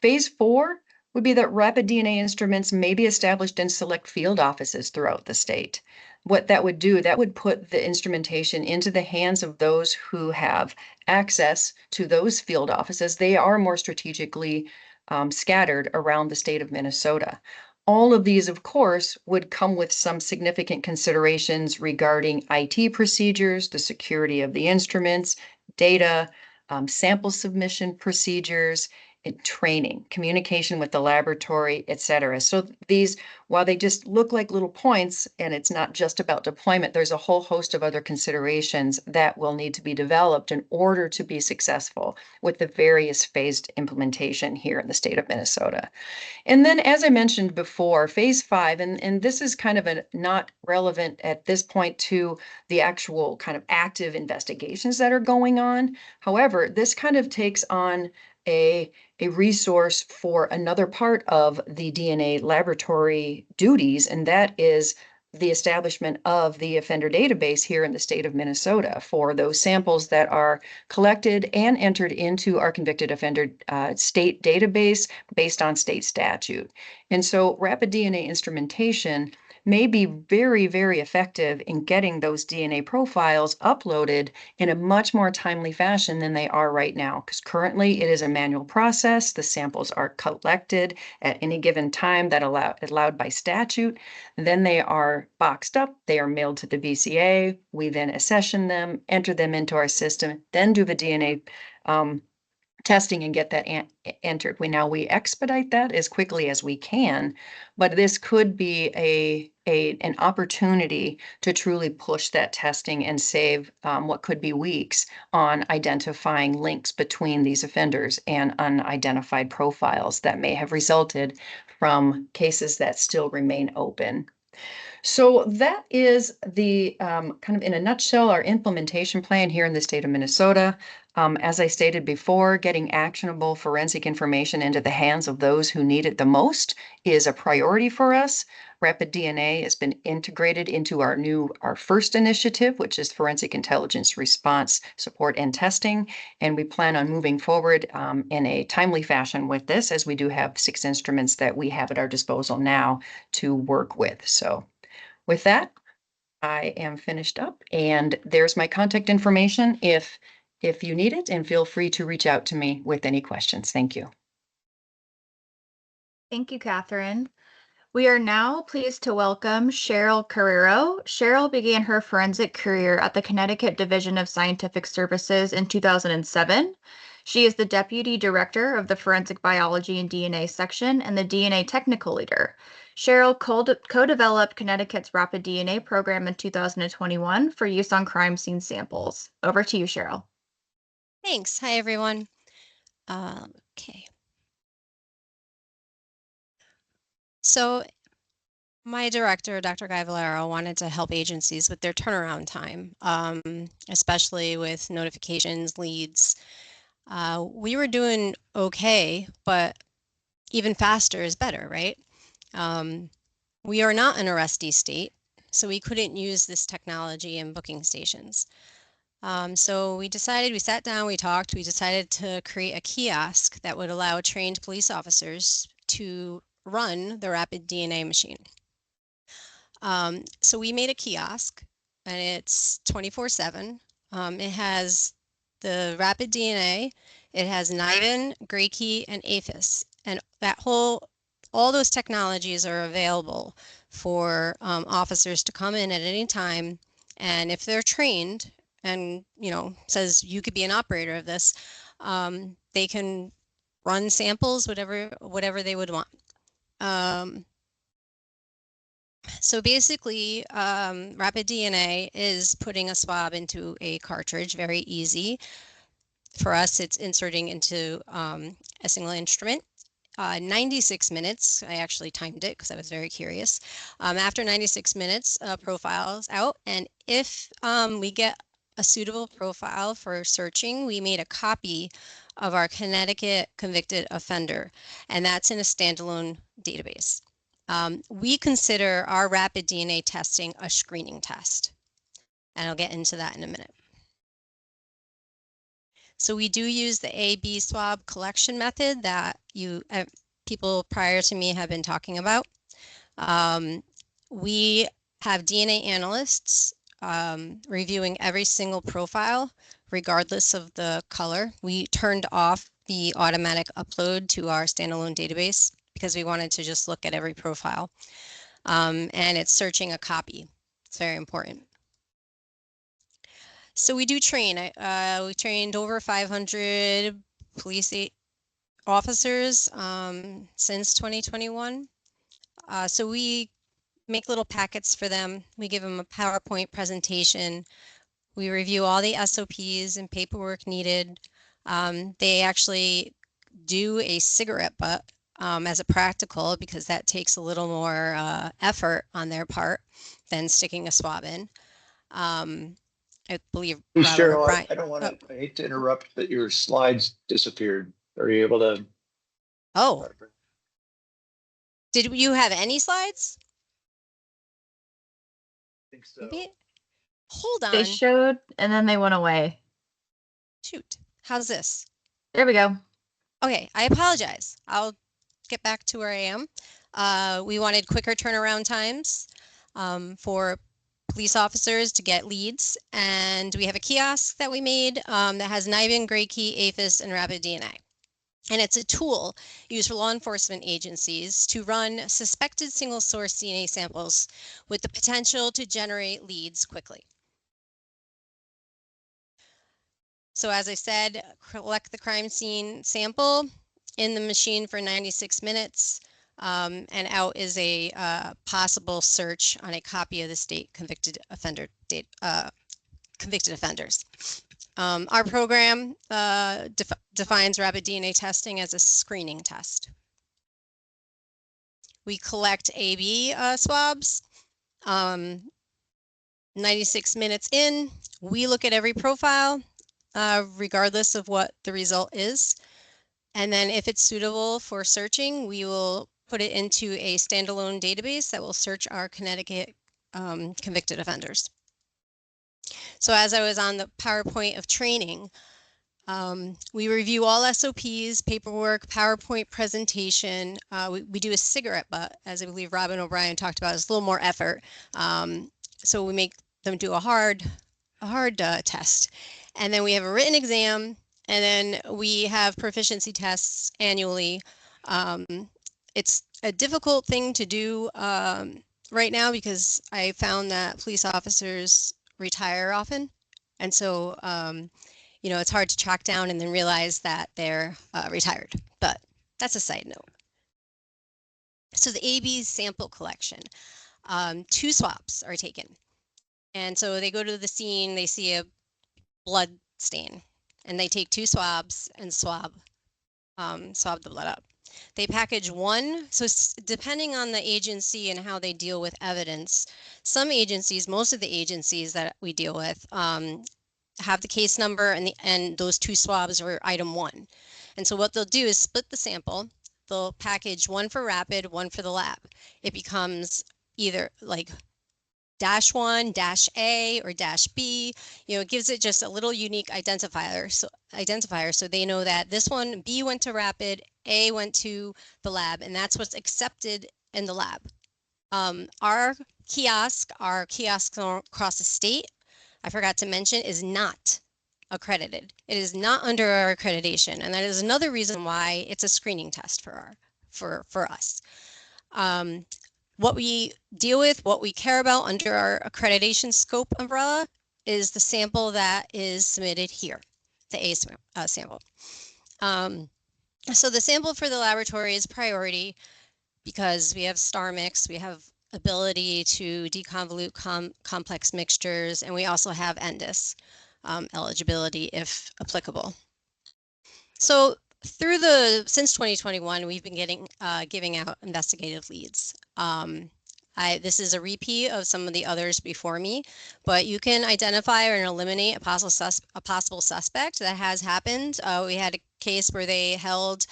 Phase 4 would be that rapid DNA instruments may be established in select field offices throughout the state. What that would do, that would put the instrumentation into the hands of those who have access to those field offices. They are more strategically scattered around the state of Minnesota. All of these, of course, would come with some significant considerations regarding IT procedures, the security of the instruments, data, sample submission procedures, and training, communication with the laboratory, et cetera. So these, while they just look like little points and it's not just about deployment, there's a whole host of other considerations that will need to be developed in order to be successful with the various phased implementation here in the state of Minnesota. And then, as I mentioned before, phase 5, and this is kind of not relevant at this point to the actual kind of active investigations that are going on. However, this kind of takes on a resource for another part of the DNA laboratory duties, and that is the establishment of the offender database here in the state of Minnesota for those samples that are collected and entered into our convicted offender state database based on state statute. And so rapid DNA instrumentation may be very, very effective in getting those DNA profiles uploaded in a much more timely fashion than they are right now, because currently it is a manual process. The samples are collected at any given time that allowed by statute. Then they are boxed up, they are mailed to the VCA. We then accession them, enter them into our system, then do the DNA testing and get that entered. We expedite that as quickly as we can, but this could be an opportunity to truly push that testing and save what could be weeks on identifying links between these offenders and unidentified profiles that may have resulted from cases that still remain open. So that is the kind of in a nutshell, our implementation plan here in the state of Minnesota. As I stated before, getting actionable forensic information into the hands of those who need it the most is a priority for us. Rapid DNA has been integrated into our first initiative, which is Forensic Intelligence Response Support and Testing. And we plan on moving forward in a timely fashion with this, as we do have 6 instruments that we have at our disposal now to work with. So with that, I am finished up, and there's my contact information if you need it, and feel free to reach out to me with any questions. Thank you. Thank you, Catherine. We are now pleased to welcome Cheryl Carrero. Cheryl began her forensic career at the Connecticut Division of Scientific Services in 2007. She is the Deputy Director of the Forensic Biology and DNA section and the DNA Technical Leader. Cheryl co-developed Connecticut's Rapid DNA program in 2021 for use on crime scene samples. Over to you, Cheryl. Thanks. Hi, everyone. Okay. So my director, Dr. Guy Valero, wanted to help agencies with their turnaround time, especially with notifications, leads. We were doing okay, but even faster is better, right? We are not an arrestee state, so we couldn't use this technology in booking stations. So we sat down, we talked, we decided to create a kiosk that would allow trained police officers to run the rapid DNA machine. So we made a kiosk, and it's 24/7. It has the rapid DNA, it has NIBIN, Graykey, and APHIS, and all those technologies are available for officers to come in at any time, and if they're trained and says you could be an operator of this, they can run samples, whatever they would want. So basically, Rapid DNA is putting a swab into a cartridge, very easy. For us, it's inserting into a single instrument. 96 minutes, I actually timed it because I was very curious. After 96 minutes, profile's out, and if we get a suitable profile for searching, we made a copy of our Connecticut convicted offender, and that's in a standalone database. We consider our rapid DNA testing a screening test, and I'll get into that in a minute. So we do use the A/B swab collection method that people prior to me have been talking about. We have DNA analysts reviewing every single profile, regardless of the color. We turned off the automatic upload to our standalone database because we wanted to just look at every profile. And it's searching a copy. It's very important. So we do train. We trained over 500 police officers since 2021. So we make little packets for them. We give them a PowerPoint presentation. We review all the SOPs and paperwork needed. They actually do a cigarette butt as a practical because that takes a little more effort on their part than sticking a swab in. I believe Cheryl, I don't want to, I hate to interrupt, but your slides disappeared. Are you able to? Oh, did you have any slides? I think so. Maybe. Hold on. They showed and then they went away. Shoot. How's this? There we go. Okay, I apologize. I'll get back to where I am. We wanted quicker turnaround times for police officers to get leads, and we have a kiosk that we made that has NIBIN, GrayKey, APHIS, and Rapid DNA. And it's a tool used for law enforcement agencies to run suspected single source DNA samples with the potential to generate leads quickly. So as I said, collect the crime scene sample in the machine for 96 minutes, and out is a possible search on a copy of the state convicted offenders. Our program defines rapid DNA testing as a screening test. We collect A/B swabs. 96 minutes in, we look at every profile, regardless of what the result is. And then if it's suitable for searching, we will put it into a standalone database that will search our Connecticut convicted offenders. So as I was on the PowerPoint of training, we review all SOPs, paperwork, PowerPoint presentation. We do a cigarette butt, as I believe Robin O'Brien talked about. It's a little more effort. So we make them do a hard test. And then we have a written exam, and then we have proficiency tests annually. It's a difficult thing to do right now because I found that police officers retire often. And so, you know, it's hard to track down and then realize that they're retired, but that's a side note. So the A/B sample collection, 2 swabs are taken. And so they go to the scene, they see a blood stain, and they take 2 swabs and swab the blood up. They package 1, so depending on the agency and how they deal with evidence, some agencies, most of the agencies that we deal with, have the case number and those 2 swabs are item 1. And so what they'll do is split the sample. They'll package 1 for rapid, 1 for the lab. It becomes either like -1, -A, or -B. You know, it gives it just a little unique identifier. So they know that this one, B went to rapid, A went to the lab, and that's what's accepted in the lab. Our kiosks across the state, I forgot to mention, is not accredited. It is not under our accreditation, and that is another reason why it's a screening test for us. What we deal with, what we care about under our accreditation scope umbrella is the sample that is submitted here, the A sample. So the sample for the laboratory is priority because we have star mix, we have ability to deconvolute complex mixtures, and we also have NDIS eligibility if applicable. So since 2021, we've been giving out investigative leads. This is a repeat of some of the others before me, but you can identify or eliminate a possible suspect. That has happened. We had a case where they held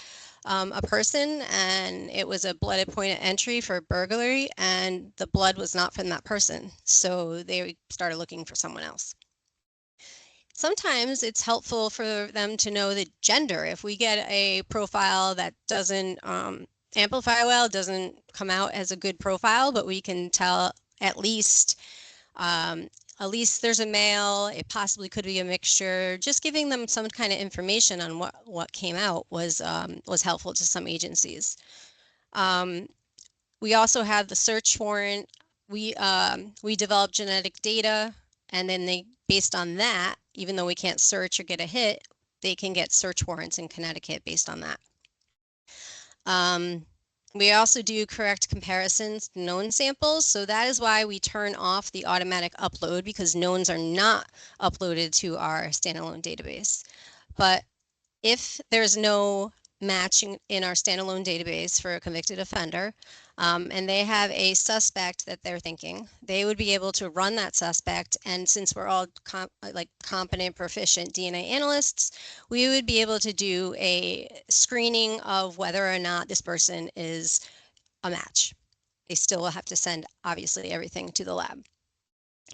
a person, and it was a blooded point of entry for burglary, and the blood was not from that person. So they started looking for someone else. Sometimes it's helpful for them to know the gender. If we get a profile that doesn't amplify well, doesn't come out as a good profile, but we can tell at least there's a male, it possibly could be a mixture. Just giving them some kind of information on what came out was helpful to some agencies. We also have the search warrant. We develop genetic data, and then based on that, even though we can't search or get a hit, they can get search warrants in Connecticut based on that. We also do correct comparisons to known samples. So that is why we turn off the automatic upload, because knowns are not uploaded to our standalone database. But if there's no matching in our standalone database for a convicted offender, and they have a suspect that they're thinking, they would be able to run that suspect. And since we're all competent, proficient DNA analysts, we would be able to do a screening of whether or not this person is a match. They still will have to send, obviously, everything to the lab.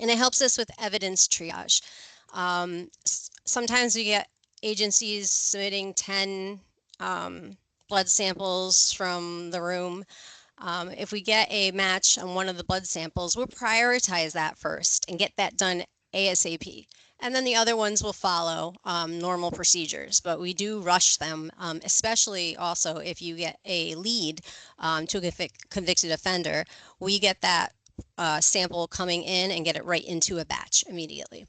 And it helps us with evidence triage. Sometimes we get agencies submitting 10 blood samples from the room. If we get a match on one of the blood samples, we'll prioritize that first and get that done ASAP. And then the other ones will follow normal procedures, but we do rush them, especially also if you get a lead to a convicted offender, we get that sample coming in and get it right into a batch immediately.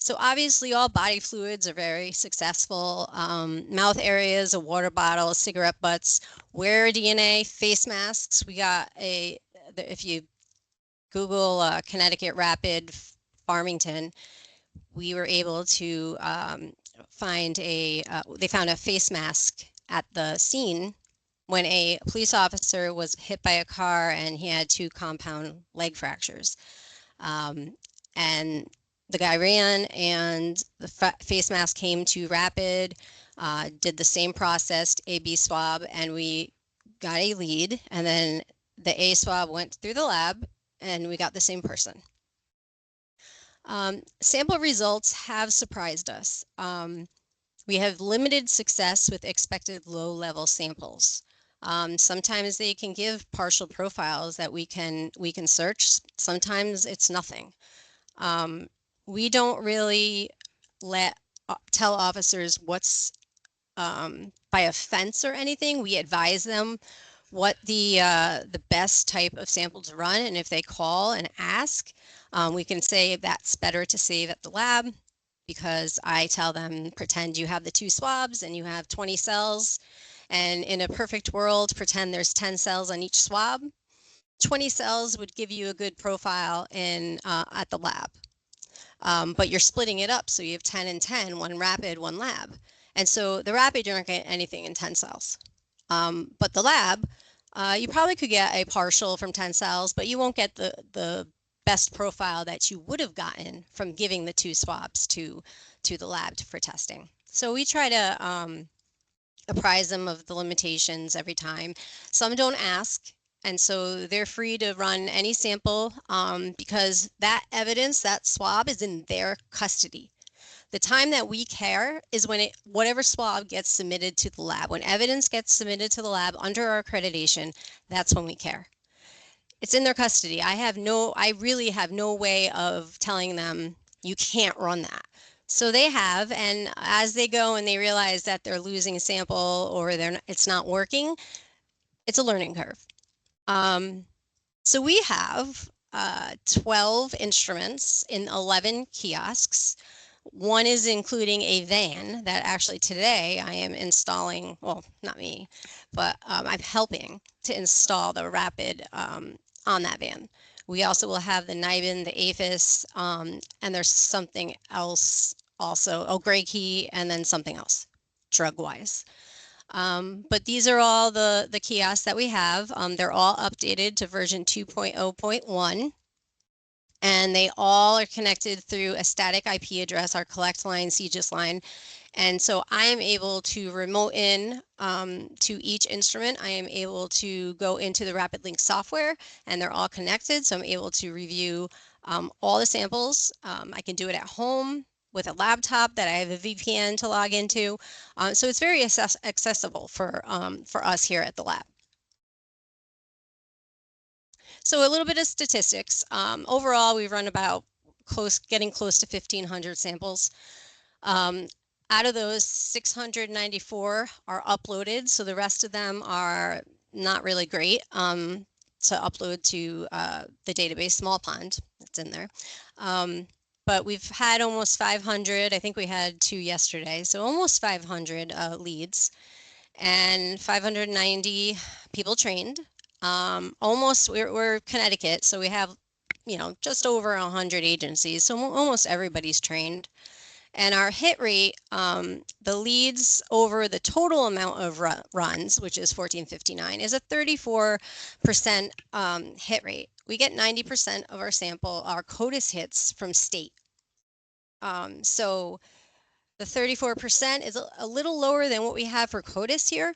So obviously all body fluids are very successful. Mouth areas, a water bottle, cigarette butts, wear DNA, face masks. We got if you Google Connecticut Rapid Farmington, we were able to find they found a face mask at the scene when a police officer was hit by a car and he had 2 compound leg fractures. And the guy ran, and the face mask came to Rapid, did the same process, AB swab, and we got a lead. And then the A swab went through the lab, and we got the same person. Sample results have surprised us. We have limited success with expected low-level samples. Sometimes they can give partial profiles that we can search. Sometimes it's nothing. We don't really tell officers what's by offense or anything. We advise them what the best type of sample to run, and if they call and ask, we can say that's better to save at the lab, because I tell them, pretend you have the 2 swabs and you have 20 cells, and in a perfect world, pretend there's 10 cells on each swab. 20 cells would give you a good profile at the lab. But you're splitting it up, so you have 10 and 10, 1 rapid, 1 lab. And so the rapid, you're not getting anything in 10 cells. But the lab, you probably could get a partial from 10 cells, but you won't get the best profile that you would have gotten from giving the 2 swabs to the lab for testing. So we try to apprise them of the limitations every time. Some don't ask, and so they're free to run any sample because that evidence, that swab, is in their custody. The time that we care is when whatever swab gets submitted to the lab. When evidence gets submitted to the lab under our accreditation, that's when we care. It's in their custody. I really have no way of telling them you can't run that. So they have, and as they go and they realize that they're losing a sample or it's not working, it's a learning curve. So we have 12 instruments in 11 kiosks. One is including a van that actually today I am installing, well, not me, but I'm helping to install the Rapid on that van. We also will have the NIBIN, the APHIS, and there's something else also, Gray Key, and then something else, drug-wise. But these are all the kiosks that we have. They're all updated to version 2.0.1. And they all are connected through a static IP address, our collect line, CGIS line. And so I am able to remote in to each instrument. I am able to go into the RapidLink software, and they're all connected. So I'm able to review all the samples. I can do it at home with a laptop that I have a VPN to log into. So it's very accessible for us here at the lab. So a little bit of statistics. Overall, we run about getting close to 1,500 samples. Out of those, 694 are uploaded, so the rest of them are not really great to upload to the database, Small Pond, it's in there. But we've had almost 500, I think we had 2 yesterday, so almost 500 leads and 590 people trained. We're Connecticut, so we have, just over 100 agencies, so almost everybody's trained. And our hit rate, the leads over the total amount of runs, which is 1459, is a 34% hit rate. We get 90% of our sample, our CODIS hits from state. So the 34% is a little lower than what we have for CODIS here.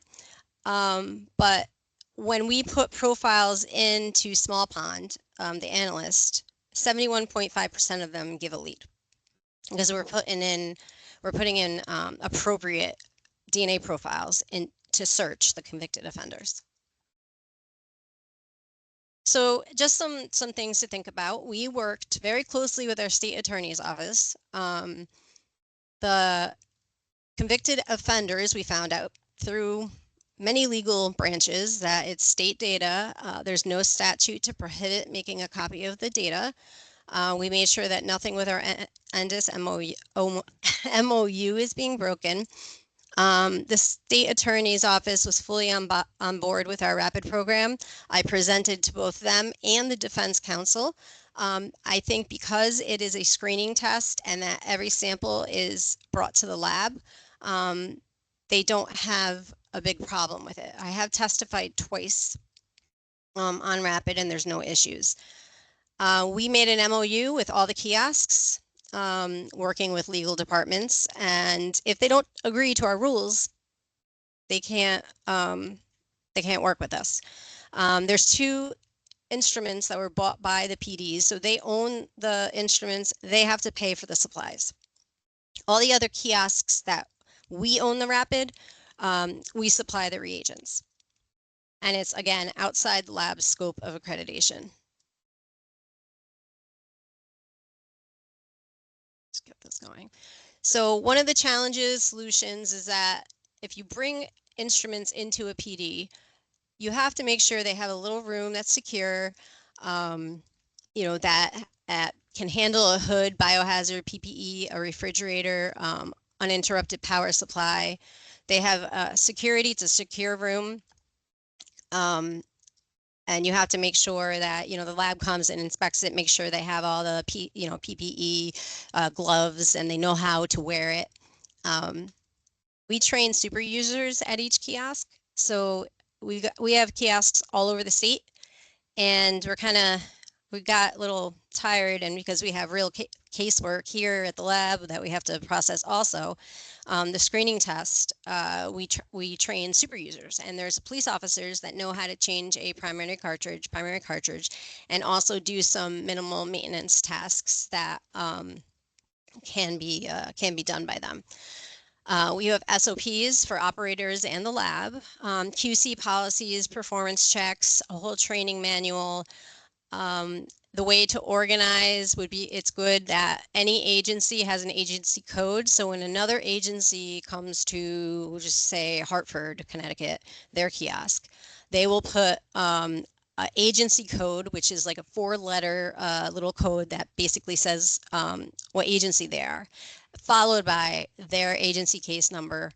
But when we put profiles into Small Pond, the analyst, 71.5% of them give a lead, because we're putting in appropriate DNA profiles to search the convicted offenders. So just some things to think about. We worked very closely with our state attorney's office. The convicted offenders, we found out through many legal branches that it's state data. There's no statute to prohibit making a copy of the data. We made sure that nothing with our NDIS MOU is being broken. The state attorney's office was fully on board with our RAPID program. I presented to both them and the defense counsel. I think because it is a screening test and that every sample is brought to the lab, they don't have a big problem with it. I have testified twice on RAPID and there's no issues. We made an MOU with all the kiosks, working with legal departments, and if they don't agree to our rules, they can't work with us. There's 2 instruments that were bought by the PDs, so they own the instruments, they have to pay for the supplies. All the other kiosks that we own the RAPID, we supply the reagents. And it's, again, outside the lab's scope of accreditation. Let's get this going. So one of the solutions is that if you bring instruments into a PD, you have to make sure they have a little room that's secure, that can handle a hood, biohazard, PPE, a refrigerator, uninterrupted power supply. They have security, it's a secure room. And you have to make sure that, the lab comes and inspects it, make sure they have all the PPE, gloves, and they know how to wear it. We train super users at each kiosk. So we have kiosks all over the state, and we got a little tired, and because we have real casework here at the lab that we have to process also, the screening test, we train super users, and there's police officers that know how to change a primary cartridge, and also do some minimal maintenance tasks that can be done by them. We have SOPs for operators and the lab, QC policies, performance checks, a whole training manual. The way to organize would be, it's good that any agency has an agency code. So when another agency comes to, we'll just say Hartford, Connecticut, their kiosk, they will put an agency code, which is like a 4-letter little code that basically says what agency they are, followed by their agency case number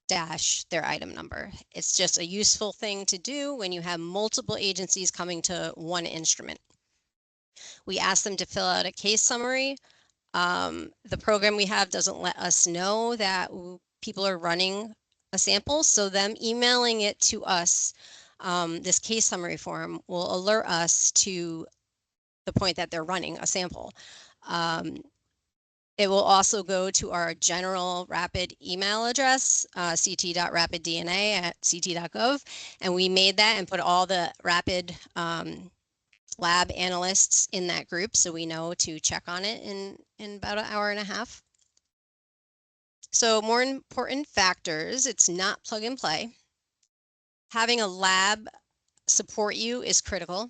dash their item number. It's just a useful thing to do when you have multiple agencies coming to one instrument. We ask them to fill out a case summary. The program we have doesn't let us know that people are running a sample, so them emailing it to us, this case summary form, will alert us to the point that they're running a sample. It will also go to our general rapid email address, ct.rapiddna@ct.gov. And we made that and put all the rapid lab analysts in that group, so we know to check on it in about an hour and a half. So more important factors, it's not plug and play. Having a lab support you is critical.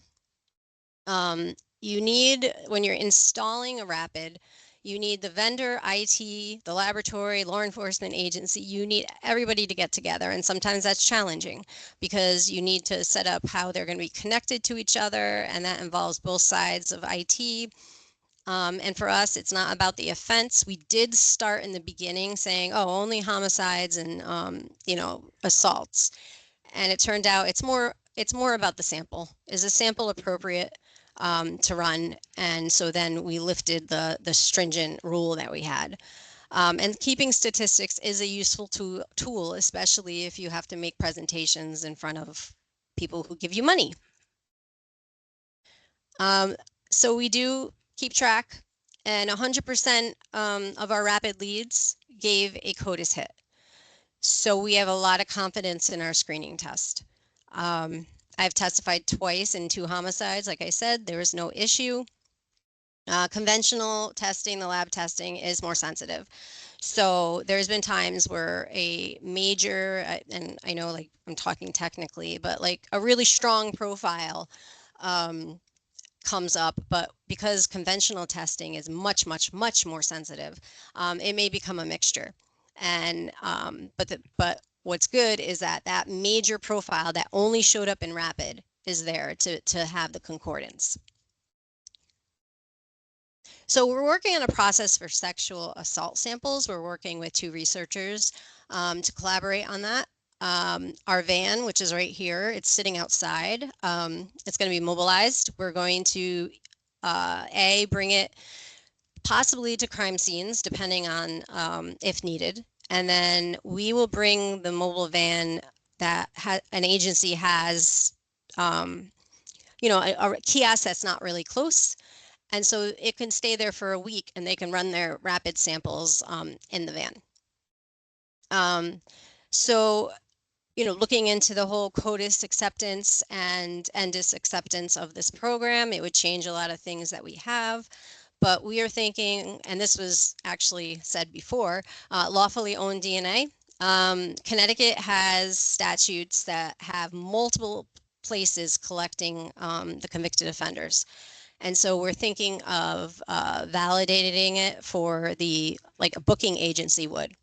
You need, when you're installing a rapid, you need the vendor, IT, the laboratory, law enforcement agency, you need everybody to get together. And sometimes that's challenging because you need to set up how they're going to be connected to each other. And that involves both sides of IT. And for us, it's not about the offense. We did start in the beginning saying, oh, only homicides and, you know, assaults. And it turned out it's more about the sample. Is a sample appropriate to run? And so then we lifted the stringent rule that we had. And keeping statistics is a useful tool, especially if you have to make presentations in front of people who give you money. So we do keep track, and 100% of our rapid leads gave a CODIS hit. So we have a lot of confidence in our screening test. I've testified twice in 2 homicides. Like I said, there was no issue. Conventional testing, the lab testing, is more sensitive. So there's been times where a major, and I know like I'm talking technically, but like a really strong profile comes up, but because conventional testing is much more sensitive, it may become a mixture. And but what's good is that major profile that only showed up in rapid is there to have the concordance. So we're working on a process for sexual assault samples. We're working with 2 researchers to collaborate on that. Our van, which is right here, it's sitting outside. It's going to be mobilized. We're going to bring it possibly to crime scenes, depending on if needed. And then we will bring the mobile van that an agency has, you know, a kiosk that's not really close. And so it can stay there for a week and they can run their rapid samples in the van. So, you know, looking into the whole CODIS acceptance and NDIS acceptance of this program, it would change a lot of things that we have. But we are thinking, and this was actually said before, lawfully owned DNA. Connecticut has statutes that have multiple places collecting the convicted offenders. And so we're thinking of validating it for like a booking agency would.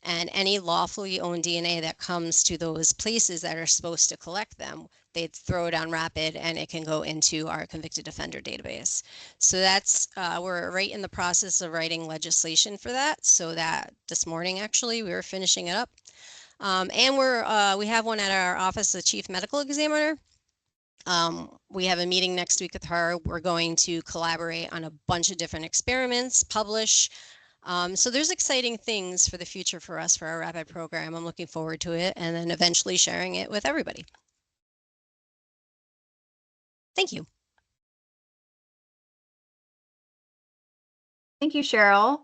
And any lawfully owned DNA that comes to those places that are supposed to collect them, they'd throw it on rapid and it can go into our convicted offender database. So that's, we're right in the process of writing legislation for that. So that this morning, actually, we were finishing it up. And we have one at our office, the chief medical examiner. We have a meeting next week with her. We're going to collaborate on a bunch of different experiments, publish. So there's exciting things for the future for us for our rapid program. I'm looking forward to it and then eventually sharing it with everybody. Thank you. Thank you, Cheryl.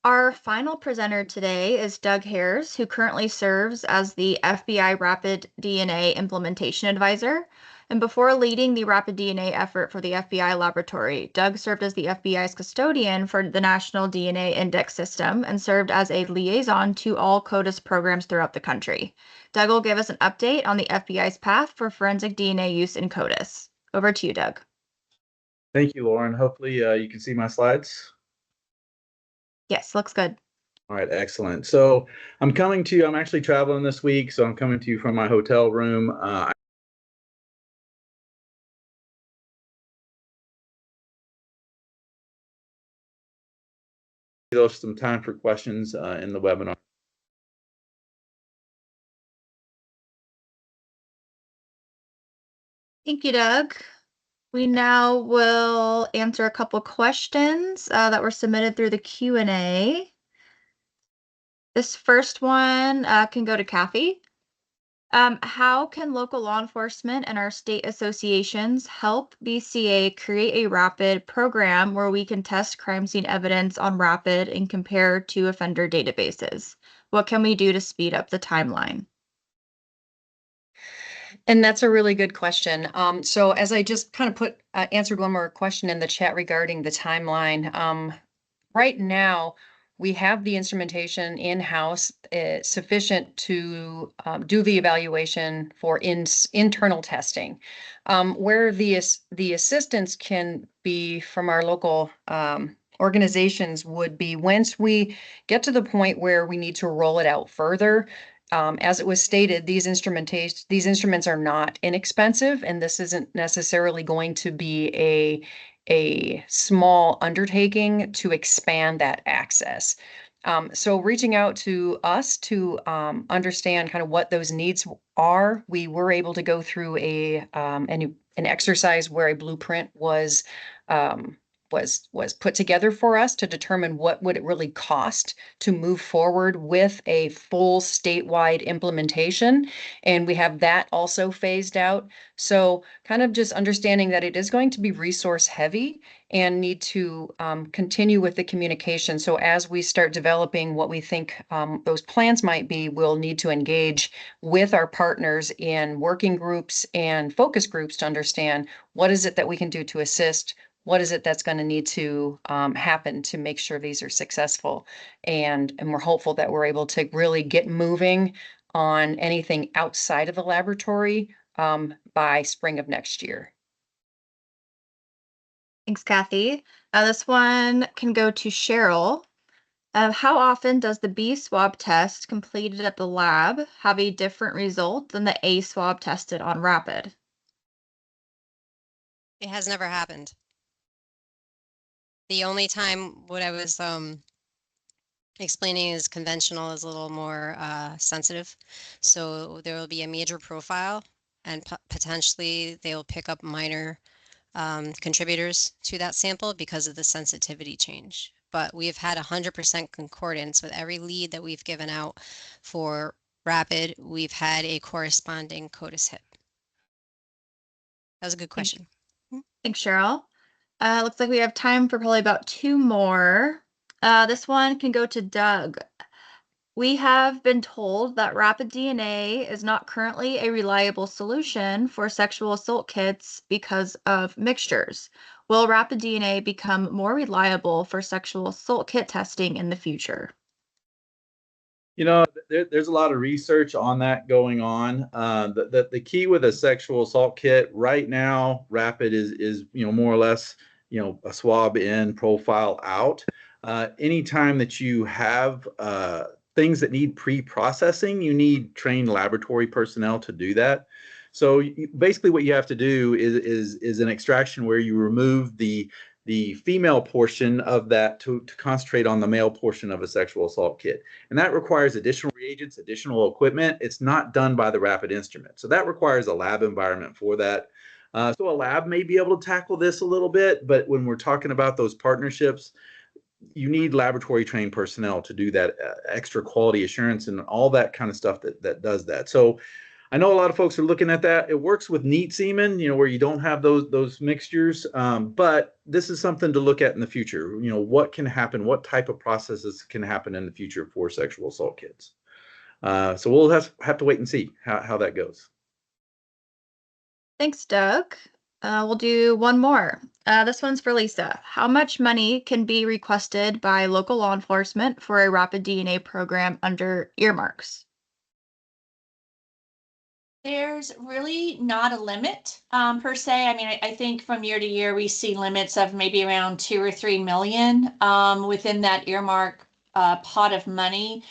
Our final presenter today is Doug Hares, who currently serves as the FBI Rapid DNA Implementation Advisor. And before leading the Rapid DNA effort for the FBI laboratory, Doug served as the FBI's custodian for the National DNA Index System and served as a liaison to all CODIS programs throughout the country. Doug will give us an update on the FBI's path for forensic DNA use in CODIS. Over to you, Doug. Thank you, Lauren. Hopefully you can see my slides. Yes, looks good. All right, excellent. So I'm actually traveling this week, so I'm coming to you from my hotel room. There's some time for questions in the webinar. Thank you, Doug. We now will answer a couple questions that were submitted through the Q&A. This first one can go to Kathy. How can local law enforcement and our state associations help BCA create a rapid program where we can test crime scene evidence on rapid and compare to offender databases? What can we do to speed up the timeline? And that's a really good question. So as I just kind of answered one more question in the chat regarding the timeline, right now we have the instrumentation in-house sufficient to do the evaluation for internal testing. Where the assistance can be from our local organizations would be once we get to the point where we need to roll it out further. As it was stated, these instruments are not inexpensive, and this isn't necessarily going to be a small undertaking to expand that access. So reaching out to us to understand kind of what those needs are, we were able to go through an exercise where a blueprint was put together for us to determine what would it really cost to move forward with a full statewide implementation. And we have that also phased out. So kind of just understanding that it is going to be resource heavy and need to continue with the communication. So as we start developing what we think those plans might be, we'll need to engage with our partners in working groups and focus groups to understand what is it that we can do to assist, what is it that's going to need to happen to make sure these are successful. And we're hopeful that we're able to really get moving on anything outside of the laboratory by spring of next year. Thanks, Kathy. This one can go to Cheryl. How often does the B swab test completed at the lab have a different result than the A swab tested on Rapid? It has never happened. The only time what I was explaining is conventional is a little more sensitive. So there will be a major profile and potentially they will pick up minor contributors to that sample because of the sensitivity change. But we've had 100% concordance with every lead that we've given out for Rapid. We've had a corresponding CODIS hit. That was a good question. Thanks, Cheryl. Looks like we have time for probably about 2 more. This one can go to Doug. We have been told that rapid DNA is not currently a reliable solution for sexual assault kits because of mixtures. Will rapid DNA become more reliable for sexual assault kit testing in the future? You know, there's a lot of research on that going on. The key with a sexual assault kit right now, rapid is more or less a swab in, profile out. Anytime that you have things that need pre-processing, you need trained laboratory personnel to do that. So basically, what you have to do is an extraction where you remove the female portion of that to concentrate on the male portion of a sexual assault kit. And that requires additional reagents, additional equipment. It's not done by the rapid instrument. So that requires a lab environment for that. So a lab may be able to tackle this a little bit, but when we're talking about those partnerships, you need laboratory trained personnel to do that extra quality assurance and all that kind of stuff that does that. So I know a lot of folks are looking at that. It works with neat semen, where you don't have those mixtures. But this is something to look at in the future. What can happen? What type of processes can happen in the future for sexual assault kits? So we'll have to wait and see how that goes. Thanks, Doug. We'll do one more. This one's for Lisa. How much money can be requested by local law enforcement for a rapid DNA program under earmarks? There's really not a limit per se. I mean, I think from year to year, we see limits of maybe around 2 or 3 million within that earmark pot of money.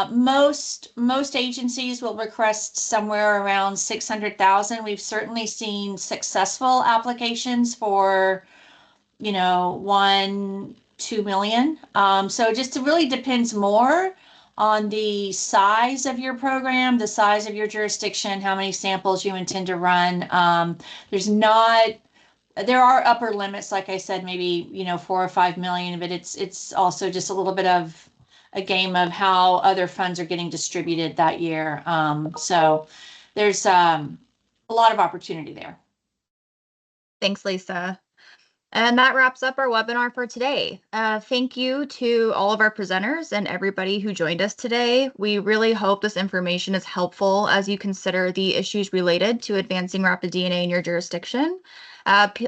Most agencies will request somewhere around 600,000. We've certainly seen successful applications for, 1, 2 million. So it just really depends more on the size of your program, the size of your jurisdiction, how many samples you intend to run. There are upper limits, like I said, maybe 4 or 5 million, but it's also just a little bit of a game of how other funds are getting distributed that year. So there's a lot of opportunity there. Thanks, Lisa. And that wraps up our webinar for today. Thank you to all of our presenters and everybody who joined us today. We really hope this information is helpful as you consider the issues related to advancing rapid DNA in your jurisdiction.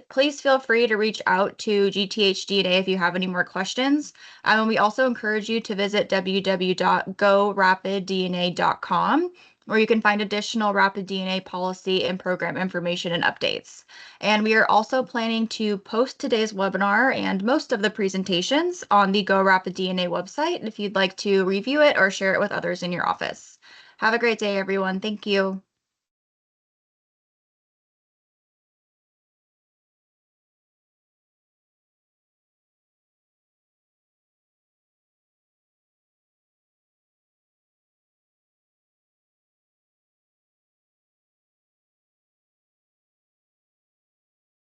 Please feel free to reach out to GTH DNA if you have any more questions. And we also encourage you to visit www.gorapiddna.com, where you can find additional Rapid DNA policy and program information and updates. And we are also planning to post today's webinar and most of the presentations on the Go Rapid DNA website if you'd like to review it or share it with others in your office. Have a great day, everyone. Thank you.